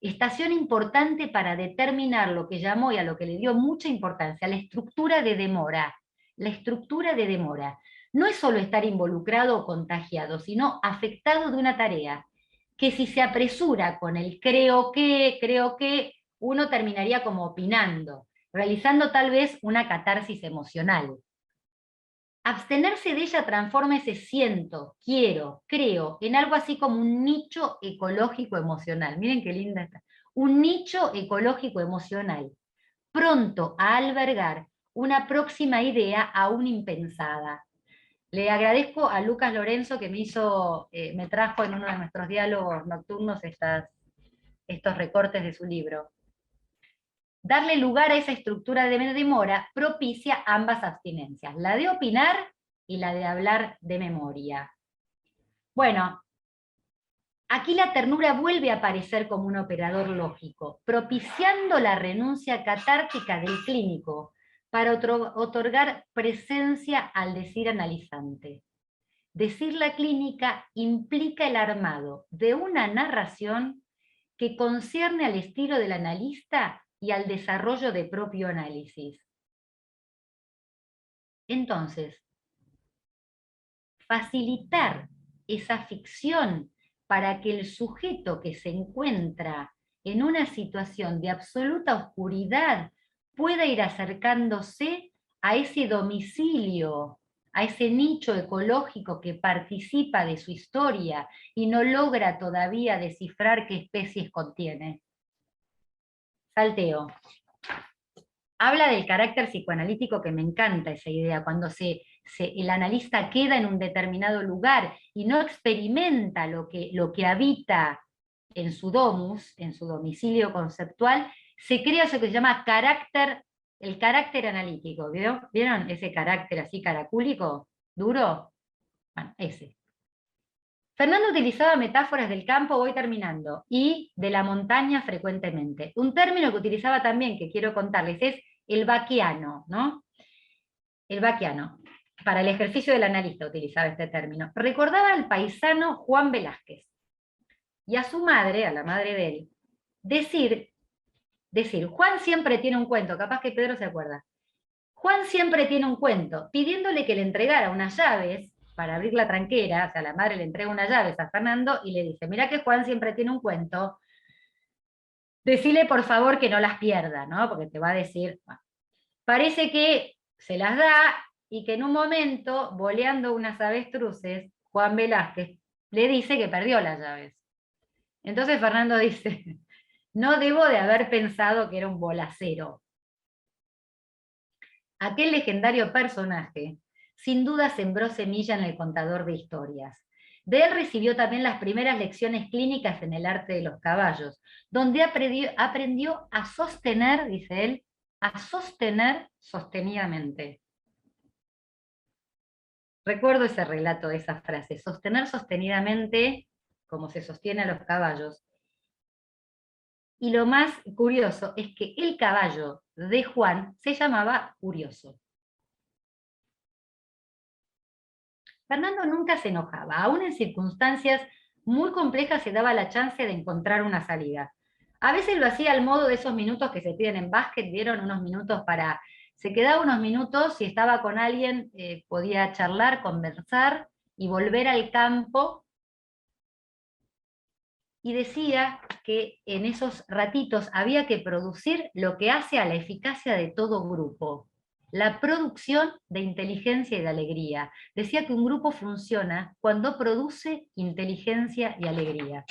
Estación importante para determinar lo que llamó, y a lo que le dio mucha importancia, la estructura de demora. La estructura de demora. No es solo estar involucrado o contagiado, sino afectado de una tarea, que si se apresura con el creo que, uno terminaría como opinando, realizando tal vez una catarsis emocional. Abstenerse de ella transforma ese siento, quiero, creo, en algo así como un nicho ecológico emocional. Miren qué linda está. Un nicho ecológico emocional, pronto a albergar una próxima idea aún impensada. Le agradezco a Lucas Lorenzo que me trajo en uno de nuestros diálogos nocturnos estos recortes de su libro. Darle lugar a esa estructura de demora propicia ambas abstinencias, la de opinar y la de hablar de memoria. Bueno, aquí la ternura vuelve a aparecer como un operador lógico, propiciando la renuncia catártica del clínico para otorgar presencia al decir analizante. Decir la clínica implica el armado de una narración que concierne al estilo del analista y al desarrollo de propio análisis. Entonces, facilitar esa ficción para que el sujeto que se encuentra en una situación de absoluta oscuridad pueda ir acercándose a ese domicilio, a ese nicho ecológico que participa de su historia y no logra todavía descifrar qué especies contiene. Salteo. Habla del carácter psicoanalítico, que me encanta esa idea, cuando el analista queda en un determinado lugar y no experimenta lo que habita en su domus, en su domicilio conceptual, se crea eso que se llama el carácter analítico. ¿Vieron ese carácter así caracúlico, duro? Bueno, ese. Fernando utilizaba metáforas del campo, voy terminando, y de la montaña frecuentemente. Un término que utilizaba también, que quiero contarles, es el vaquiano, ¿no? El vaquiano. Para el ejercicio del analista utilizaba este término. Recordaba al paisano Juan Velázquez, y a su madre, a la madre de él, decir, Juan siempre tiene un cuento, capaz que Pedro se acuerda. Juan siempre tiene un cuento, pidiéndole que le entregara unas llaves para abrir la tranquera. O sea, la madre le entrega unas llaves a Fernando y le dice: mirá que Juan siempre tiene un cuento, decile por favor que no las pierda, ¿no? Porque te va a decir, bueno, parece que se las da, y que en un momento, boleando unas avestruces, Juan Velázquez le dice que perdió las llaves. Entonces Fernando dice: no debo de haber pensado que era un bolacero. Aquel legendario personaje sin duda sembró semilla en el contador de historias. De él recibió también las primeras lecciones clínicas en el arte de los caballos, donde aprendió a sostener, dice él, a sostener sostenidamente. Recuerdo ese relato, esa frase, sostener sostenidamente, como se sostiene a los caballos. Y lo más curioso es que el caballo de Juan se llamaba Curioso. Fernando nunca se enojaba, aún en circunstancias muy complejas se daba la chance de encontrar una salida. A veces lo hacía al modo de esos minutos que se piden en básquet, dieron unos minutos para... Se quedaba unos minutos, si estaba con alguien podía charlar, conversar y volver al campo. y decía que en esos ratitos había que producir lo que hace a la eficacia de todo grupo, la producción de inteligencia y de alegría. Decía que un grupo funciona cuando produce inteligencia y alegría.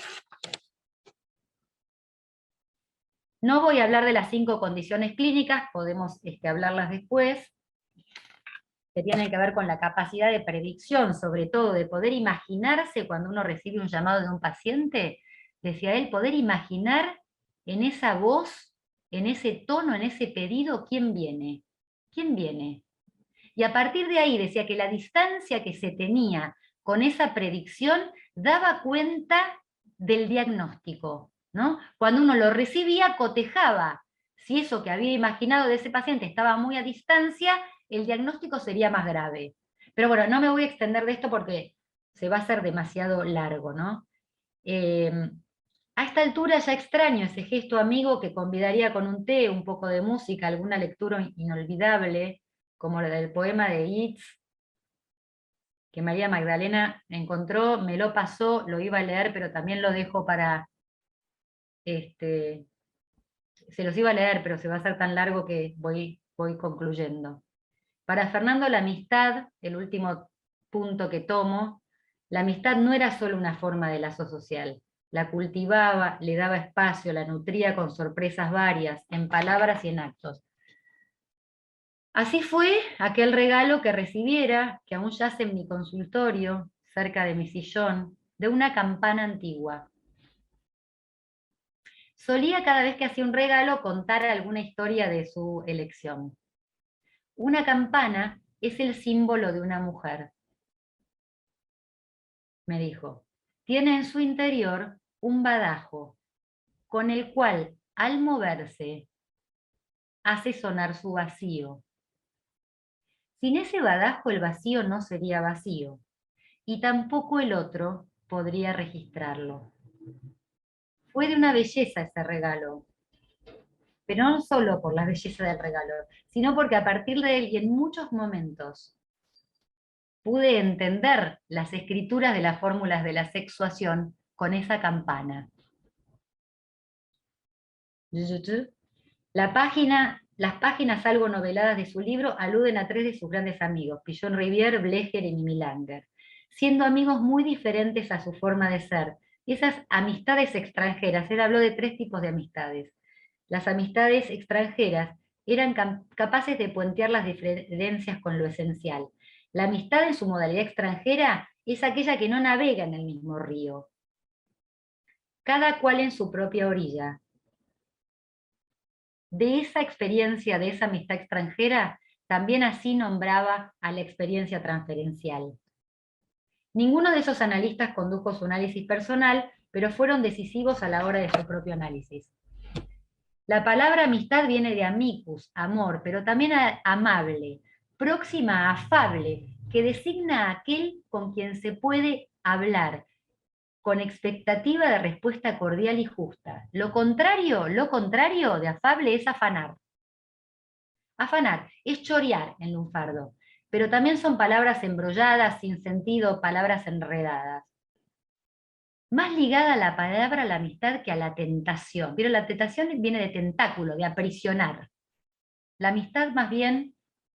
No voy a hablar de las 5 condiciones clínicas, podemos hablarlas después, que tienen que ver con la capacidad de predicción, sobre todo de poder imaginarse cuando uno recibe un llamado de un paciente, decía él, poder imaginar en esa voz, en ese tono, en ese pedido, quién viene. ¿Quién viene? Y a partir de ahí decía que la distancia que se tenía con esa predicción daba cuenta del diagnóstico, ¿no? Cuando uno lo recibía, cotejaba. Si eso que había imaginado de ese paciente estaba muy a distancia, el diagnóstico sería más grave. Pero bueno, no me voy a extender de esto porque se va a hacer demasiado largo, ¿no? A esta altura ya extraño ese gesto amigo que convidaría con un té, un poco de música, alguna lectura inolvidable, como la del poema de Yeats, que María Magdalena encontró, me lo pasó, lo iba a leer, pero también lo dejo para... se los iba a leer, pero se va a hacer tan largo que voy concluyendo. Para Fernando la amistad, el último punto que tomo, la amistad no era solo una forma de lazo social, la cultivaba, le daba espacio, la nutría con sorpresas varias, en palabras y en actos. Así fue aquel regalo que recibiera, que aún yace en mi consultorio, cerca de mi sillón, de una campana antigua. Solía cada vez que hacía un regalo contar alguna historia de su elección. Una campana es el símbolo de una mujer, me dijo. Tiene en su interior un badajo, con el cual, al moverse, hace sonar su vacío. Sin ese badajo el vacío no sería vacío, y tampoco el otro podría registrarlo. Fue de una belleza ese regalo, pero no solo por la belleza del regalo, sino porque a partir de él y en muchos momentos pude entender las escrituras de las fórmulas de la sexuación con esa campana. Las páginas algo noveladas de su libro aluden a 3 de sus grandes amigos, Pillon Rivière, Blecher y Mimi Langer, siendo amigos muy diferentes a su forma de ser. Esas amistades extranjeras, él habló de 3 tipos de amistades. Las amistades extranjeras eran capaces de puentear las diferencias con lo esencial. La amistad en su modalidad extranjera es aquella que no navega en el mismo río, cada cual en su propia orilla. De esa experiencia, de esa amistad extranjera, también así nombraba a la experiencia transferencial. Ninguno de esos analistas condujo su análisis personal, pero fueron decisivos a la hora de su propio análisis. La palabra amistad viene de amicus, amor, pero también amable, próxima a afable, que designa a aquel con quien se puede hablar, con expectativa de respuesta cordial y justa. Lo contrario de afable es afanar. Afanar es chorear en lunfardo, pero también son palabras embrolladas, sin sentido, palabras enredadas. Más ligada a la palabra a la amistad que a la tentación. Pero la tentación viene de tentáculo, de aprisionar. La amistad más bien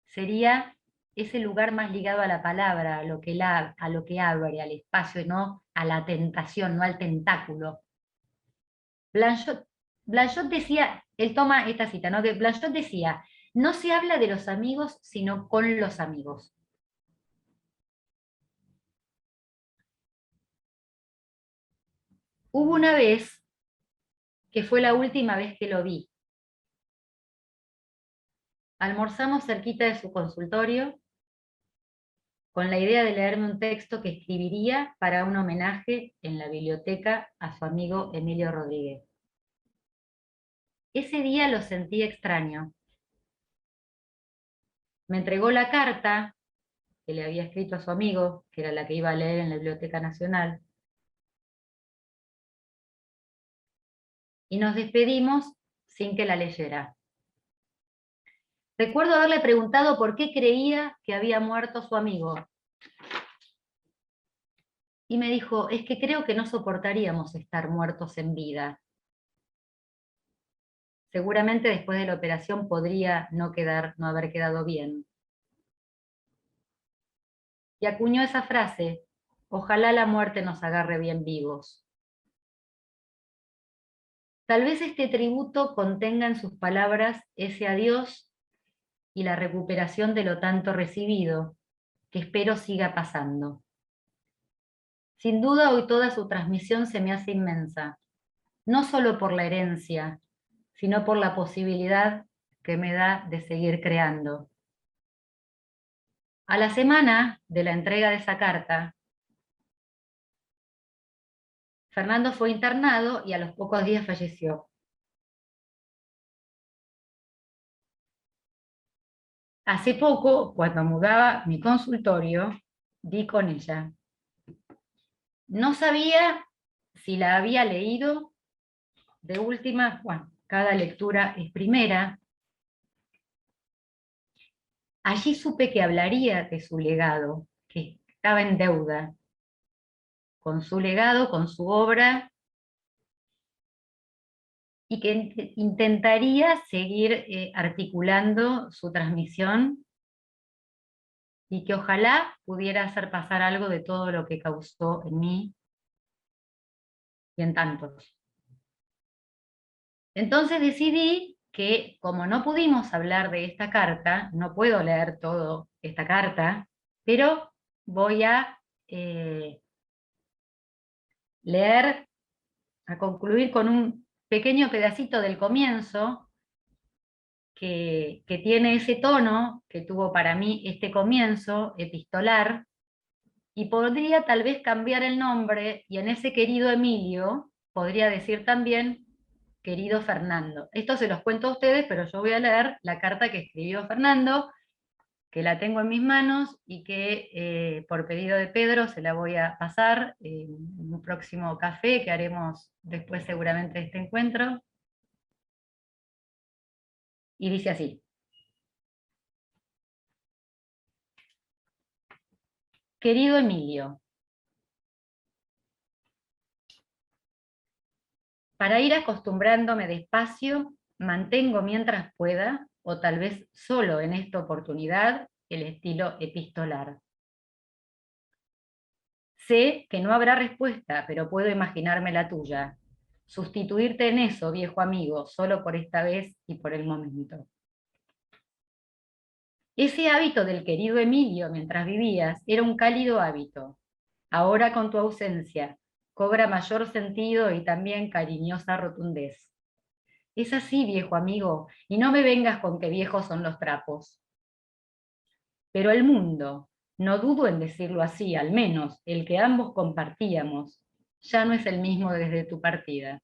sería ese lugar más ligado a la palabra, a lo que abre, al espacio, no a la tentación, no al tentáculo. Blanchot decía, él toma esta cita, ¿no? Que Blanchot decía, no se habla de los amigos, sino con los amigos. Hubo una vez, que fue la última vez que lo vi. Almorzamos cerquita de su consultorio, con la idea de leerme un texto que escribiría para un homenaje en la biblioteca a su amigo Emilio Rodríguez. Ese día lo sentí extraño. Me entregó la carta que le había escrito a su amigo, que era la que iba a leer en la Biblioteca Nacional, y nos despedimos sin que la leyera. Recuerdo haberle preguntado por qué creía que había muerto su amigo. y me dijo, es que creo que no soportaríamos estar muertos en vida. Seguramente después de la operación podría no haber quedado bien. Y acuñó esa frase, ojalá la muerte nos agarre bien vivos. Tal vez este tributo contenga en sus palabras ese adiós y la recuperación de lo tanto recibido, que espero siga pasando. Sin duda hoy toda su transmisión se me hace inmensa, no solo por la herencia, sino por la posibilidad que me da de seguir creando. A la semana de la entrega de esa carta, Fernando fue internado y a los pocos días falleció. Hace poco, cuando mudaba mi consultorio, di con ella. No sabía si la había leído, de última, bueno, cada lectura es primera. Allí supe que hablaría de su legado, que estaba en deuda con su legado, con su obra, y que intentaría seguir articulando su transmisión y que ojalá pudiera hacer pasar algo de todo lo que causó en mí y en tantos. Entonces decidí que, como no pudimos hablar de esta carta, no puedo leer toda esta carta, pero voy a leer, a concluir con un pequeño pedacito del comienzo que tiene ese tono que tuvo para mí este comienzo epistolar, y podría tal vez cambiar el nombre, y en ese querido Emilio podría decir también querido Fernando. Esto se los cuento a ustedes, pero yo voy a leer la carta que escribió Fernando, que la tengo en mis manos y que por pedido de Pedro se la voy a pasar en un próximo café que haremos después seguramente de este encuentro. Y dice así: querido Emilio, para ir acostumbrándome despacio, mantengo mientras pueda, o tal vez solo en esta oportunidad, el estilo epistolar. Sé que no habrá respuesta, pero puedo imaginarme la tuya. Sustituirte en eso, viejo amigo, solo por esta vez y por el momento. Ese hábito del querido Emilio mientras vivías era un cálido hábito. Ahora con tu ausencia cobra mayor sentido y también cariñosa rotundez. Es así, viejo amigo, y no me vengas con que viejos son los trapos. Pero el mundo, no dudo en decirlo así, al menos el que ambos compartíamos, ya no es el mismo desde tu partida.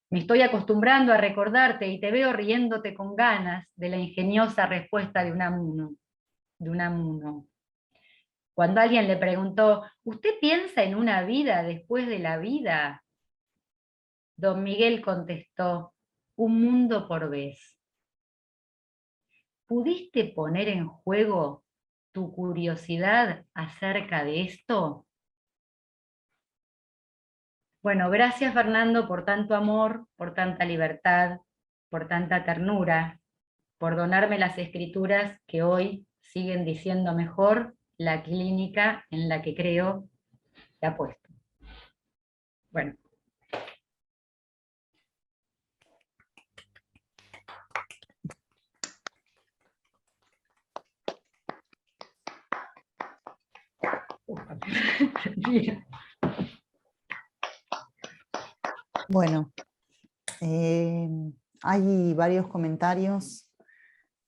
Me estoy acostumbrando a recordarte y te veo riéndote con ganas de la ingeniosa respuesta de Unamuno. Cuando alguien le preguntó, ¿usted piensa en una vida después de la vida? Don Miguel contestó, un mundo por vez. ¿Pudiste poner en juego tu curiosidad acerca de esto? Bueno, gracias Fernando por tanto amor, por tanta libertad, por tanta ternura, por donarme las escrituras que hoy siguen diciendo mejor la clínica en la que creo que apuesto. Bueno. Bueno, hay varios comentarios,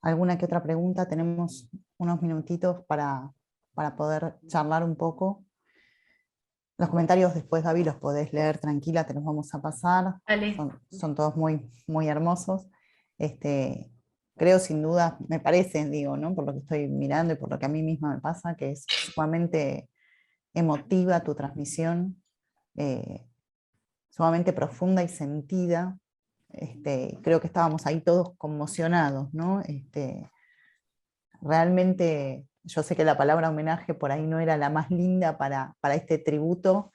alguna que otra pregunta, tenemos unos minutitos para poder charlar un poco. Los comentarios después, Gaby, los podés leer tranquila, te los vamos a pasar. Vale. Son todos muy, muy hermosos. Creo sin duda, me parece, digo, ¿no? Por lo que estoy mirando y por lo que a mí misma me pasa, que es sumamente emotiva tu transmisión, sumamente profunda y sentida. Creo que estábamos ahí todos conmocionados, ¿no? Realmente yo sé que la palabra homenaje por ahí no era la más linda para este tributo,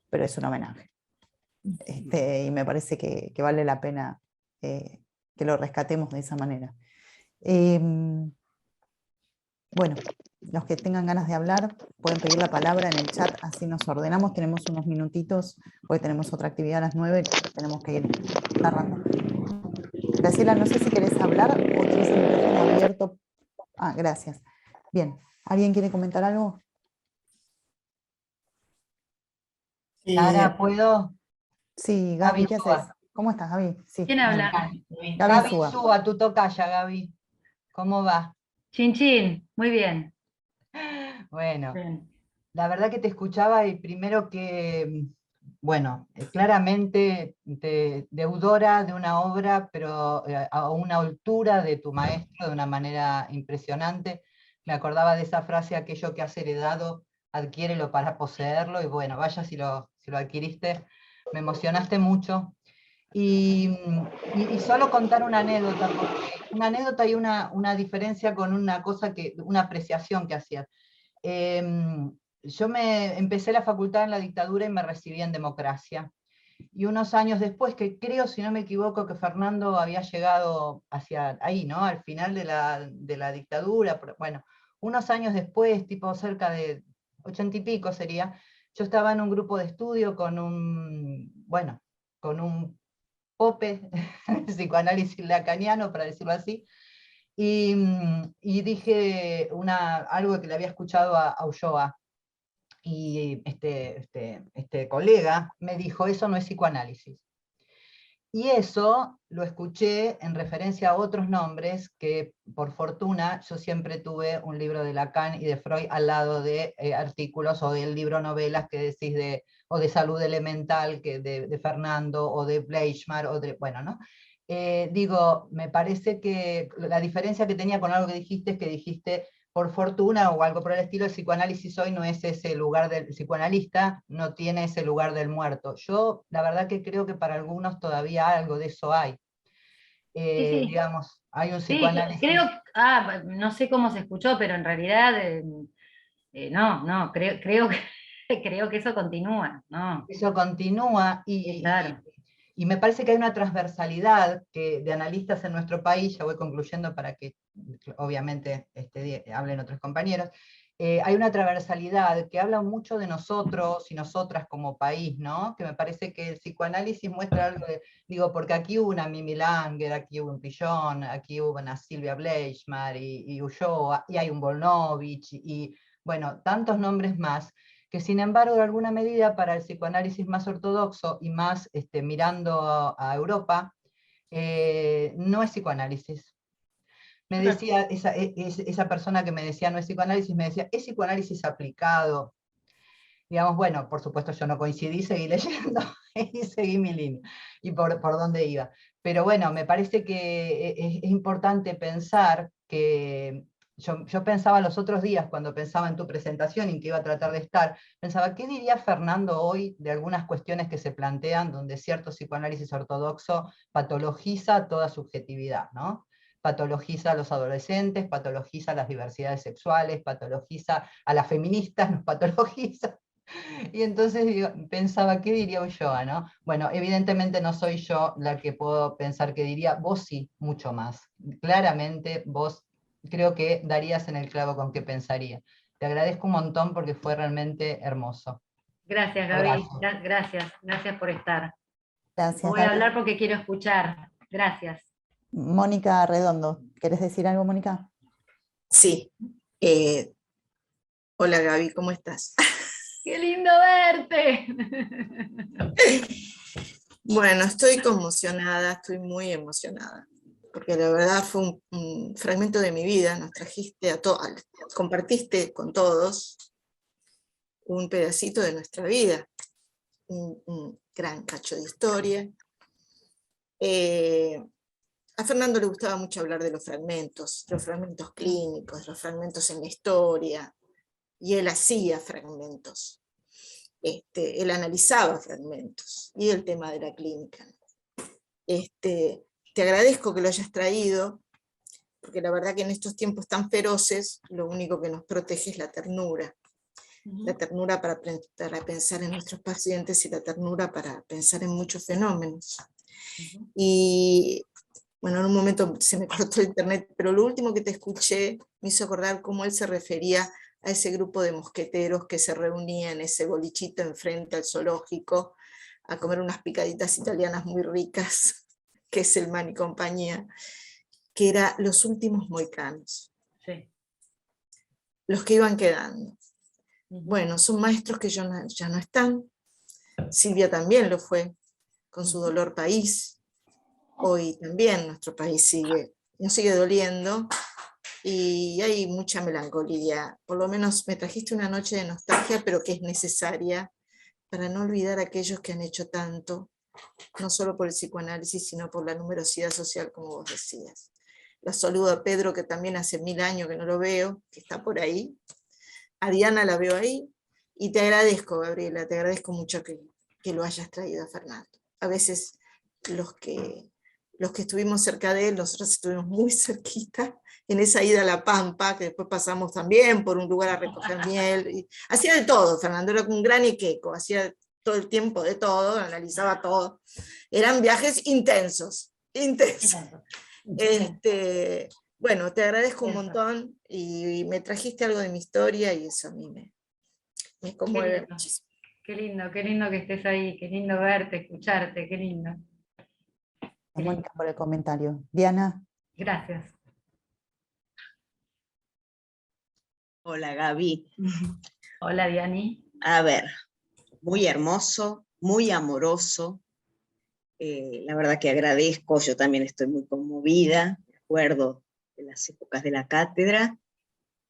pero es un homenaje. Y me parece que vale la pena que lo rescatemos de esa manera. Bueno, los que tengan ganas de hablar pueden pedir la palabra en el chat, así nos ordenamos. Tenemos unos minutitos, porque tenemos otra actividad a las 9, tenemos que ir cerrando. Graciela, no sé si querés hablar o tienes el micrófono abierto. Ah, gracias. Bien, ¿alguien quiere comentar algo? Lara, ¿puedo? Sí, Gaby, ¿qué Insúa. haces? ¿Cómo estás, Gaby? Sí. ¿Quién habla? Gaby Gaby Insúa. Insúa, tu tocaya, Gaby. ¿Cómo va? Chin Chin, muy bien. Bueno, Bien. la verdad que te escuchaba y primero que, bueno, claramente deudora de una obra, pero a una altura de tu maestro de una manera impresionante. Me acordaba de esa frase, aquello que has heredado, adquiérelo para poseerlo, y bueno, vaya si lo adquiriste, me emocionaste mucho. Y solo contar una anécdota, porque una anécdota y una diferencia con una cosa una apreciación que hacías. Yo empecé la facultad en la dictadura y me recibí en democracia. Y unos años después, que creo, si no me equivoco, que Fernando había llegado hacia ahí, ¿no? Al final de la dictadura, bueno, unos años después, tipo cerca de 80 y pico sería, yo estaba en un grupo de estudio con un Pope, psicoanálisis lacaniano, para decirlo así, y dije algo que le había escuchado a Ulloa, y este colega me dijo, eso no es psicoanálisis. Y eso lo escuché en referencia a otros nombres que, por fortuna, yo siempre tuve un libro de Lacan y de Freud al lado de artículos, o del libro novelas que decís o de Salud Elemental de Fernando, o de Bleichmar, bueno, ¿no? Digo, me parece que la diferencia que tenía con algo que dijiste es que dijiste, por fortuna o algo por el estilo, el psicoanálisis hoy no es ese lugar del psicoanalista, no tiene ese lugar del muerto. Yo la verdad que creo que para algunos todavía algo de eso hay. Sí. Digamos, hay un Sí, psicoanálisis. creo, no sé cómo se escuchó, pero en realidad no, creo que eso continúa, ¿no? Eso continúa Claro. y me parece que hay una transversalidad de analistas en nuestro país, ya voy concluyendo para que obviamente hablen otros compañeros, hay una transversalidad que habla mucho de nosotros y nosotras como país, ¿no? Que me parece que el psicoanálisis muestra algo digo, porque aquí hubo una Mimi Langer, aquí hubo un Pillon, aquí hubo una Silvia Bleichmar y Ulloa, y hay un Volnovich, y bueno, tantos nombres más, que sin embargo, de alguna medida, para el psicoanálisis más ortodoxo y más mirando a Europa, no es psicoanálisis. Me decía, esa persona que me decía no es psicoanálisis, me decía, es psicoanálisis aplicado. Digamos, bueno, por supuesto yo no coincidí, seguí leyendo y seguí mi línea, y por dónde iba. Pero bueno, me parece que es importante pensar que yo pensaba los otros días, cuando pensaba en tu presentación y en que iba a tratar de estar, pensaba, ¿qué diría Fernando hoy de algunas cuestiones que se plantean donde cierto psicoanálisis ortodoxo patologiza toda subjetividad, ¿no? Patologiza a los adolescentes, patologiza a las diversidades sexuales, patologiza a las feministas, nos patologiza. Y entonces pensaba, ¿qué diría Ulloa, no? Bueno, evidentemente no soy yo la que puedo pensar que diría, vos sí, mucho más. Claramente vos creo que darías en el clavo con qué pensaría. Te agradezco un montón porque fue realmente hermoso. Gracias, Gaby. Gracias por estar. Gracias, Voy a Gaby. hablar porque quiero escuchar. Gracias. Mónica Redondo, ¿querés decir algo, Mónica? Sí. Hola Gaby, ¿cómo estás? ¡Qué lindo verte! Bueno, estoy conmocionada, estoy muy emocionada, porque la verdad fue un fragmento de mi vida, nos trajiste compartiste con todos un pedacito de nuestra vida, un gran cacho de historia. A Fernando le gustaba mucho hablar de los fragmentos clínicos, los fragmentos en la historia, y él hacía fragmentos. Él analizaba fragmentos, y el tema de la clínica. Te agradezco que lo hayas traído, porque la verdad que en estos tiempos tan feroces, lo único que nos protege es la ternura. La ternura para pensar en nuestros pacientes y la ternura para pensar en muchos fenómenos. Y bueno, en un momento se me cortó el internet, pero lo último que te escuché me hizo acordar cómo él se refería a ese grupo de mosqueteros que se reunía en ese bolichito enfrente al zoológico a comer unas picaditas italianas muy ricas, que es el Man y compañía, que era los últimos mohicanos, Sí. los que iban quedando. Bueno, son maestros que ya no están. Silvia también lo fue, con su dolor país. Hoy también nuestro país nos sigue doliendo, y hay mucha melancolía. Por lo menos me trajiste una noche de nostalgia, pero que es necesaria para no olvidar a aquellos que han hecho tanto, no solo por el psicoanálisis, sino por la numerosidad social, como vos decías. Los saludo a Pedro, que también hace 1000 años que no lo veo, que está por ahí. A Diana la veo ahí, y te agradezco, Gabriela, te agradezco mucho que lo hayas traído a Fernando. A veces los que estuvimos cerca de él, nosotros estuvimos muy cerquita, en esa ida a La Pampa, que después pasamos también por un lugar a recoger miel, y hacía de todo, Fernando era un gran iqueco, hacía todo el tiempo de todo, analizaba todo. Eran viajes intensos. Bueno, te agradezco un montón, y me trajiste algo de mi historia, y eso a mí me conmueve muchísimo. Qué lindo que estés ahí, qué lindo verte, escucharte, qué lindo. Mónica, por el comentario. Diana. Gracias. Hola Gaby. Hola Diani. A ver, muy hermoso, muy amoroso. La verdad que agradezco, yo también estoy muy conmovida, me acuerdo de las épocas de la cátedra,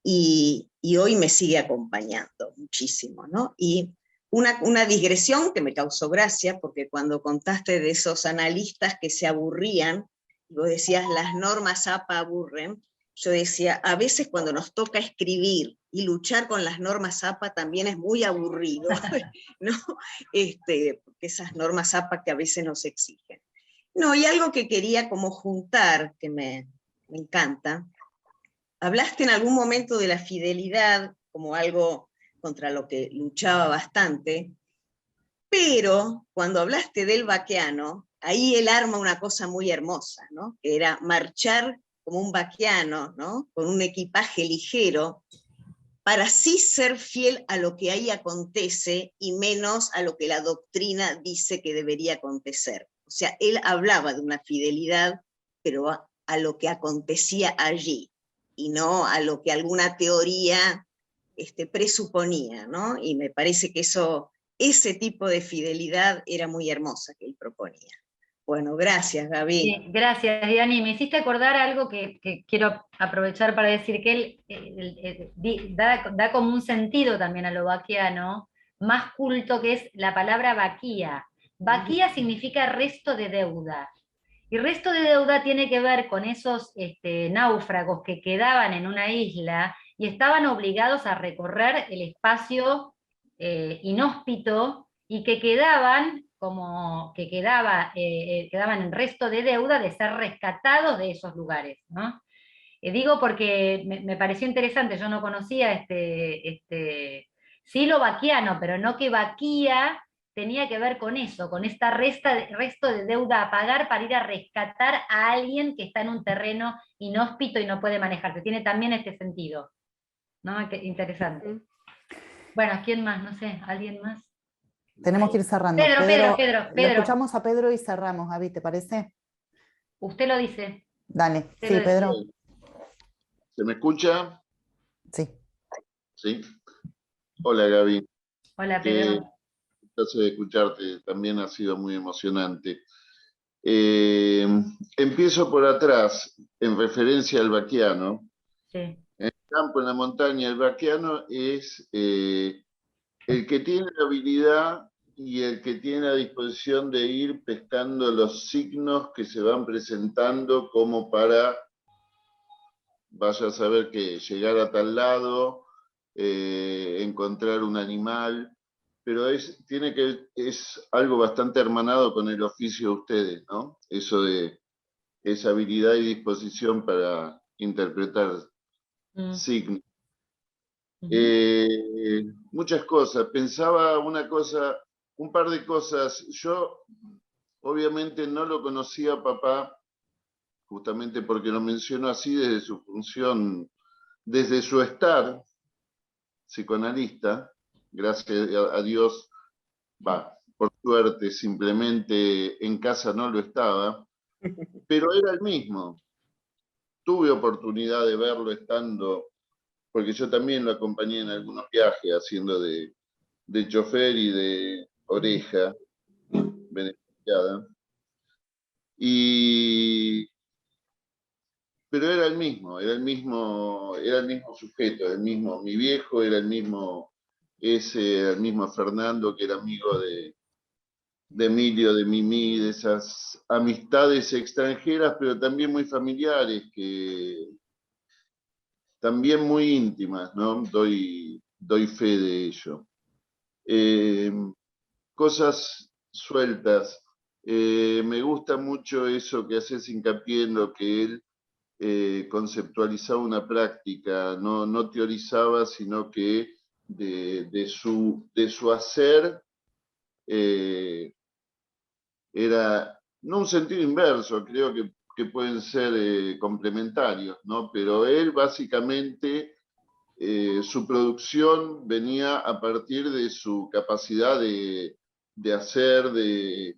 y hoy me sigue acompañando muchísimo, ¿no? Y una digresión que me causó gracia, porque cuando contaste de esos analistas que se aburrían, y vos decías, las normas APA aburren, yo decía, a veces cuando nos toca escribir y luchar con las normas APA también es muy aburrido, ¿no? Porque esas normas APA que a veces nos exigen. No, y algo que quería como juntar, que me encanta, hablaste en algún momento de la fidelidad como algo contra lo que luchaba bastante, pero cuando hablaste del vaqueano, ahí él arma una cosa muy hermosa, ¿no? Que era marchar como un vaqueano, ¿no? Con un equipaje ligero, para sí ser fiel a lo que ahí acontece y menos a lo que la doctrina dice que debería acontecer. O sea, él hablaba de una fidelidad, pero a lo que acontecía allí, y no a lo que alguna teoría presuponía, ¿no? Y me parece que ese tipo de fidelidad era muy hermosa que él proponía. Bueno, gracias, Gaby. Sí, gracias, Diani. Me hiciste acordar algo que quiero aprovechar para decir, que él da como un sentido también a lo vaquiano, más culto, que es la palabra vaquía. Vaquía significa resto de deuda. Y resto de deuda tiene que ver con esos náufragos que quedaban en una isla y estaban obligados a recorrer el espacio inhóspito, y que quedaban quedaban en resto de deuda de ser rescatados de esos lugares, ¿no? Digo porque me pareció interesante, yo no conocía sí lo vaquiano, pero no que vaquía tenía que ver con eso, con esta resto de deuda a pagar para ir a rescatar a alguien que está en un terreno inhóspito y no puede manejarse. Tiene también este sentido, ¿no? Interesante. Bueno, ¿quién más? No sé, ¿alguien más? Tenemos que ir cerrando. Pedro. Lo escuchamos a Pedro y cerramos, Gaby, ¿te parece? Usted lo dice. Dale, Usted sí, lo Pedro. ¿Se me escucha? Sí. Sí. Hola, Gaby. Hola, Pedro. El placer de escucharte también ha sido muy emocionante. Empiezo por atrás, en referencia al vaquiano. Sí. En el campo, en la montaña, el vaquiano es el que tiene la habilidad y el que tiene la disposición de ir pescando los signos que se van presentando, como para, vaya a saber, que llegar a tal lado, encontrar un animal, pero es algo bastante hermanado con el oficio de ustedes, ¿no? Eso de esa habilidad y disposición para interpretar signos. Muchas cosas. Pensaba un par de cosas. Yo obviamente no lo conocía a papá, justamente porque lo menciono así desde su función, desde su estar psicoanalista, gracias a Dios, por suerte, simplemente en casa no lo estaba, pero era el mismo. Tuve oportunidad de verlo estando, porque yo también lo acompañé en algunos viajes, haciendo de chofer y de oreja beneficiada. Pero era el mismo sujeto, mi viejo era el mismo Fernando, que era amigo de Emilio, de Mimi, de esas amistades extranjeras, pero también muy familiares, también muy íntimas, ¿no? Doy fe de ello. Cosas sueltas. Me gusta mucho eso que haces hincapié en lo que él conceptualizaba una práctica, no teorizaba, sino que de su hacer era, no un sentido inverso, creo que pueden ser complementarios, ¿no? Pero él básicamente, su producción venía a partir de su capacidad de hacer, de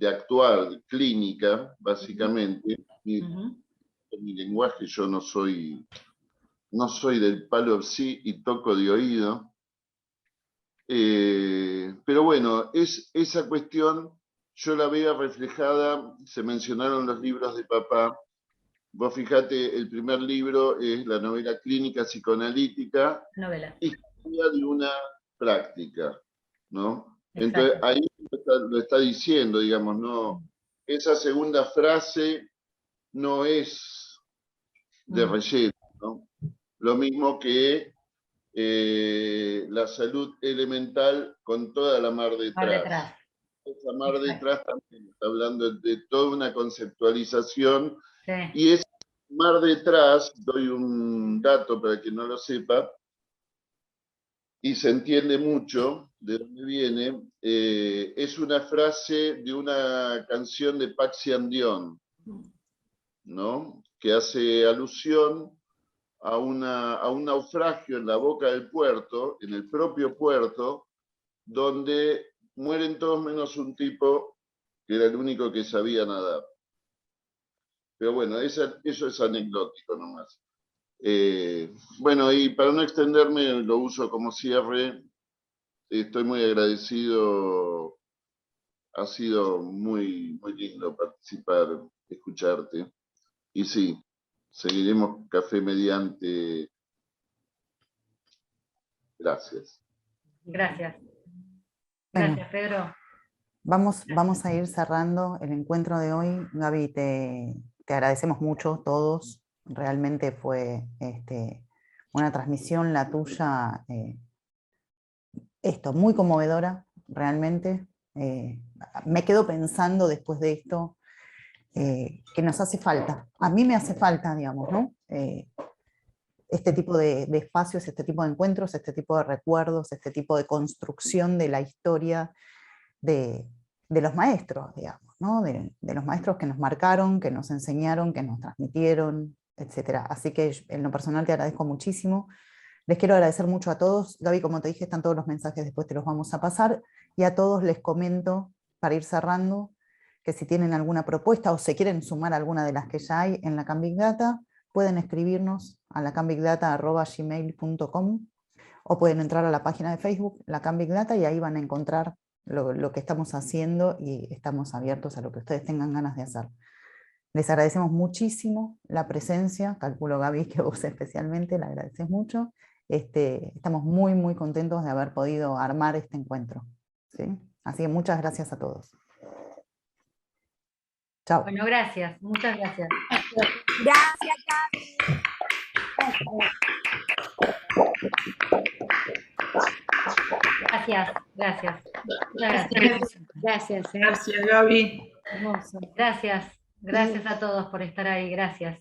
actuar, clínica, básicamente. En mi lenguaje yo no soy del palo sí y toco de oído. Pero bueno, esa cuestión yo la veo reflejada, se mencionaron los libros de papá. Vos fijate, el primer libro es la novela clínica psicoanalítica, historia de una práctica, ¿no? Entonces ahí lo está diciendo, digamos, no, esa segunda frase no es de relleno, ¿no? Lo mismo que la salud elemental con toda la mar detrás. Esa mar detrás también está hablando de toda una conceptualización, y esa mar detrás, doy un dato para que no lo sepa, y se entiende mucho de dónde viene, es una frase de una canción de Paxian Dion, ¿no? Que hace alusión a un naufragio en la boca del puerto, en el propio puerto, donde mueren todos menos un tipo que era el único que sabía nadar. Pero bueno, eso es anecdótico nomás. Bueno, y para no extenderme, lo uso como cierre. Estoy muy agradecido. Ha sido muy, muy lindo participar, escucharte. Y sí, seguiremos café mediante. Gracias. Gracias. Bueno, Gracias, Pedro. Vamos a ir cerrando el encuentro de hoy. Gaby, te agradecemos mucho todos. Realmente fue una transmisión la tuya, muy conmovedora, realmente. Me quedo pensando después de esto que nos hace falta. A mí me hace falta, digamos, ¿no? Este tipo de espacios, este tipo de encuentros, este tipo de recuerdos, este tipo de construcción de la historia de los maestros, digamos, ¿no? De los maestros que nos marcaron, que nos enseñaron, que nos transmitieron, etc. Así que en lo personal te agradezco muchísimo. Les quiero agradecer mucho a todos. Gaby, como te dije, están todos los mensajes, después te los vamos a pasar. Y a todos les comento, para ir cerrando, que si tienen alguna propuesta o se quieren sumar a alguna de las que ya hay en la Can Big Data, pueden escribirnos a lacanbigdata@gmail.com o pueden entrar a la página de Facebook, la Can Big Data, y ahí van a encontrar lo que estamos haciendo y estamos abiertos a lo que ustedes tengan ganas de hacer. Les agradecemos muchísimo la presencia, calculo Gaby que vos especialmente la agradeces mucho. Estamos muy, muy contentos de haber podido armar este encuentro, ¿sí? Así que muchas gracias a todos. Chao. Bueno, gracias, muchas gracias. Gracias, Gaby. Gracias. Gracias, Gaby. Hermoso. Gracias a todos por estar ahí, gracias.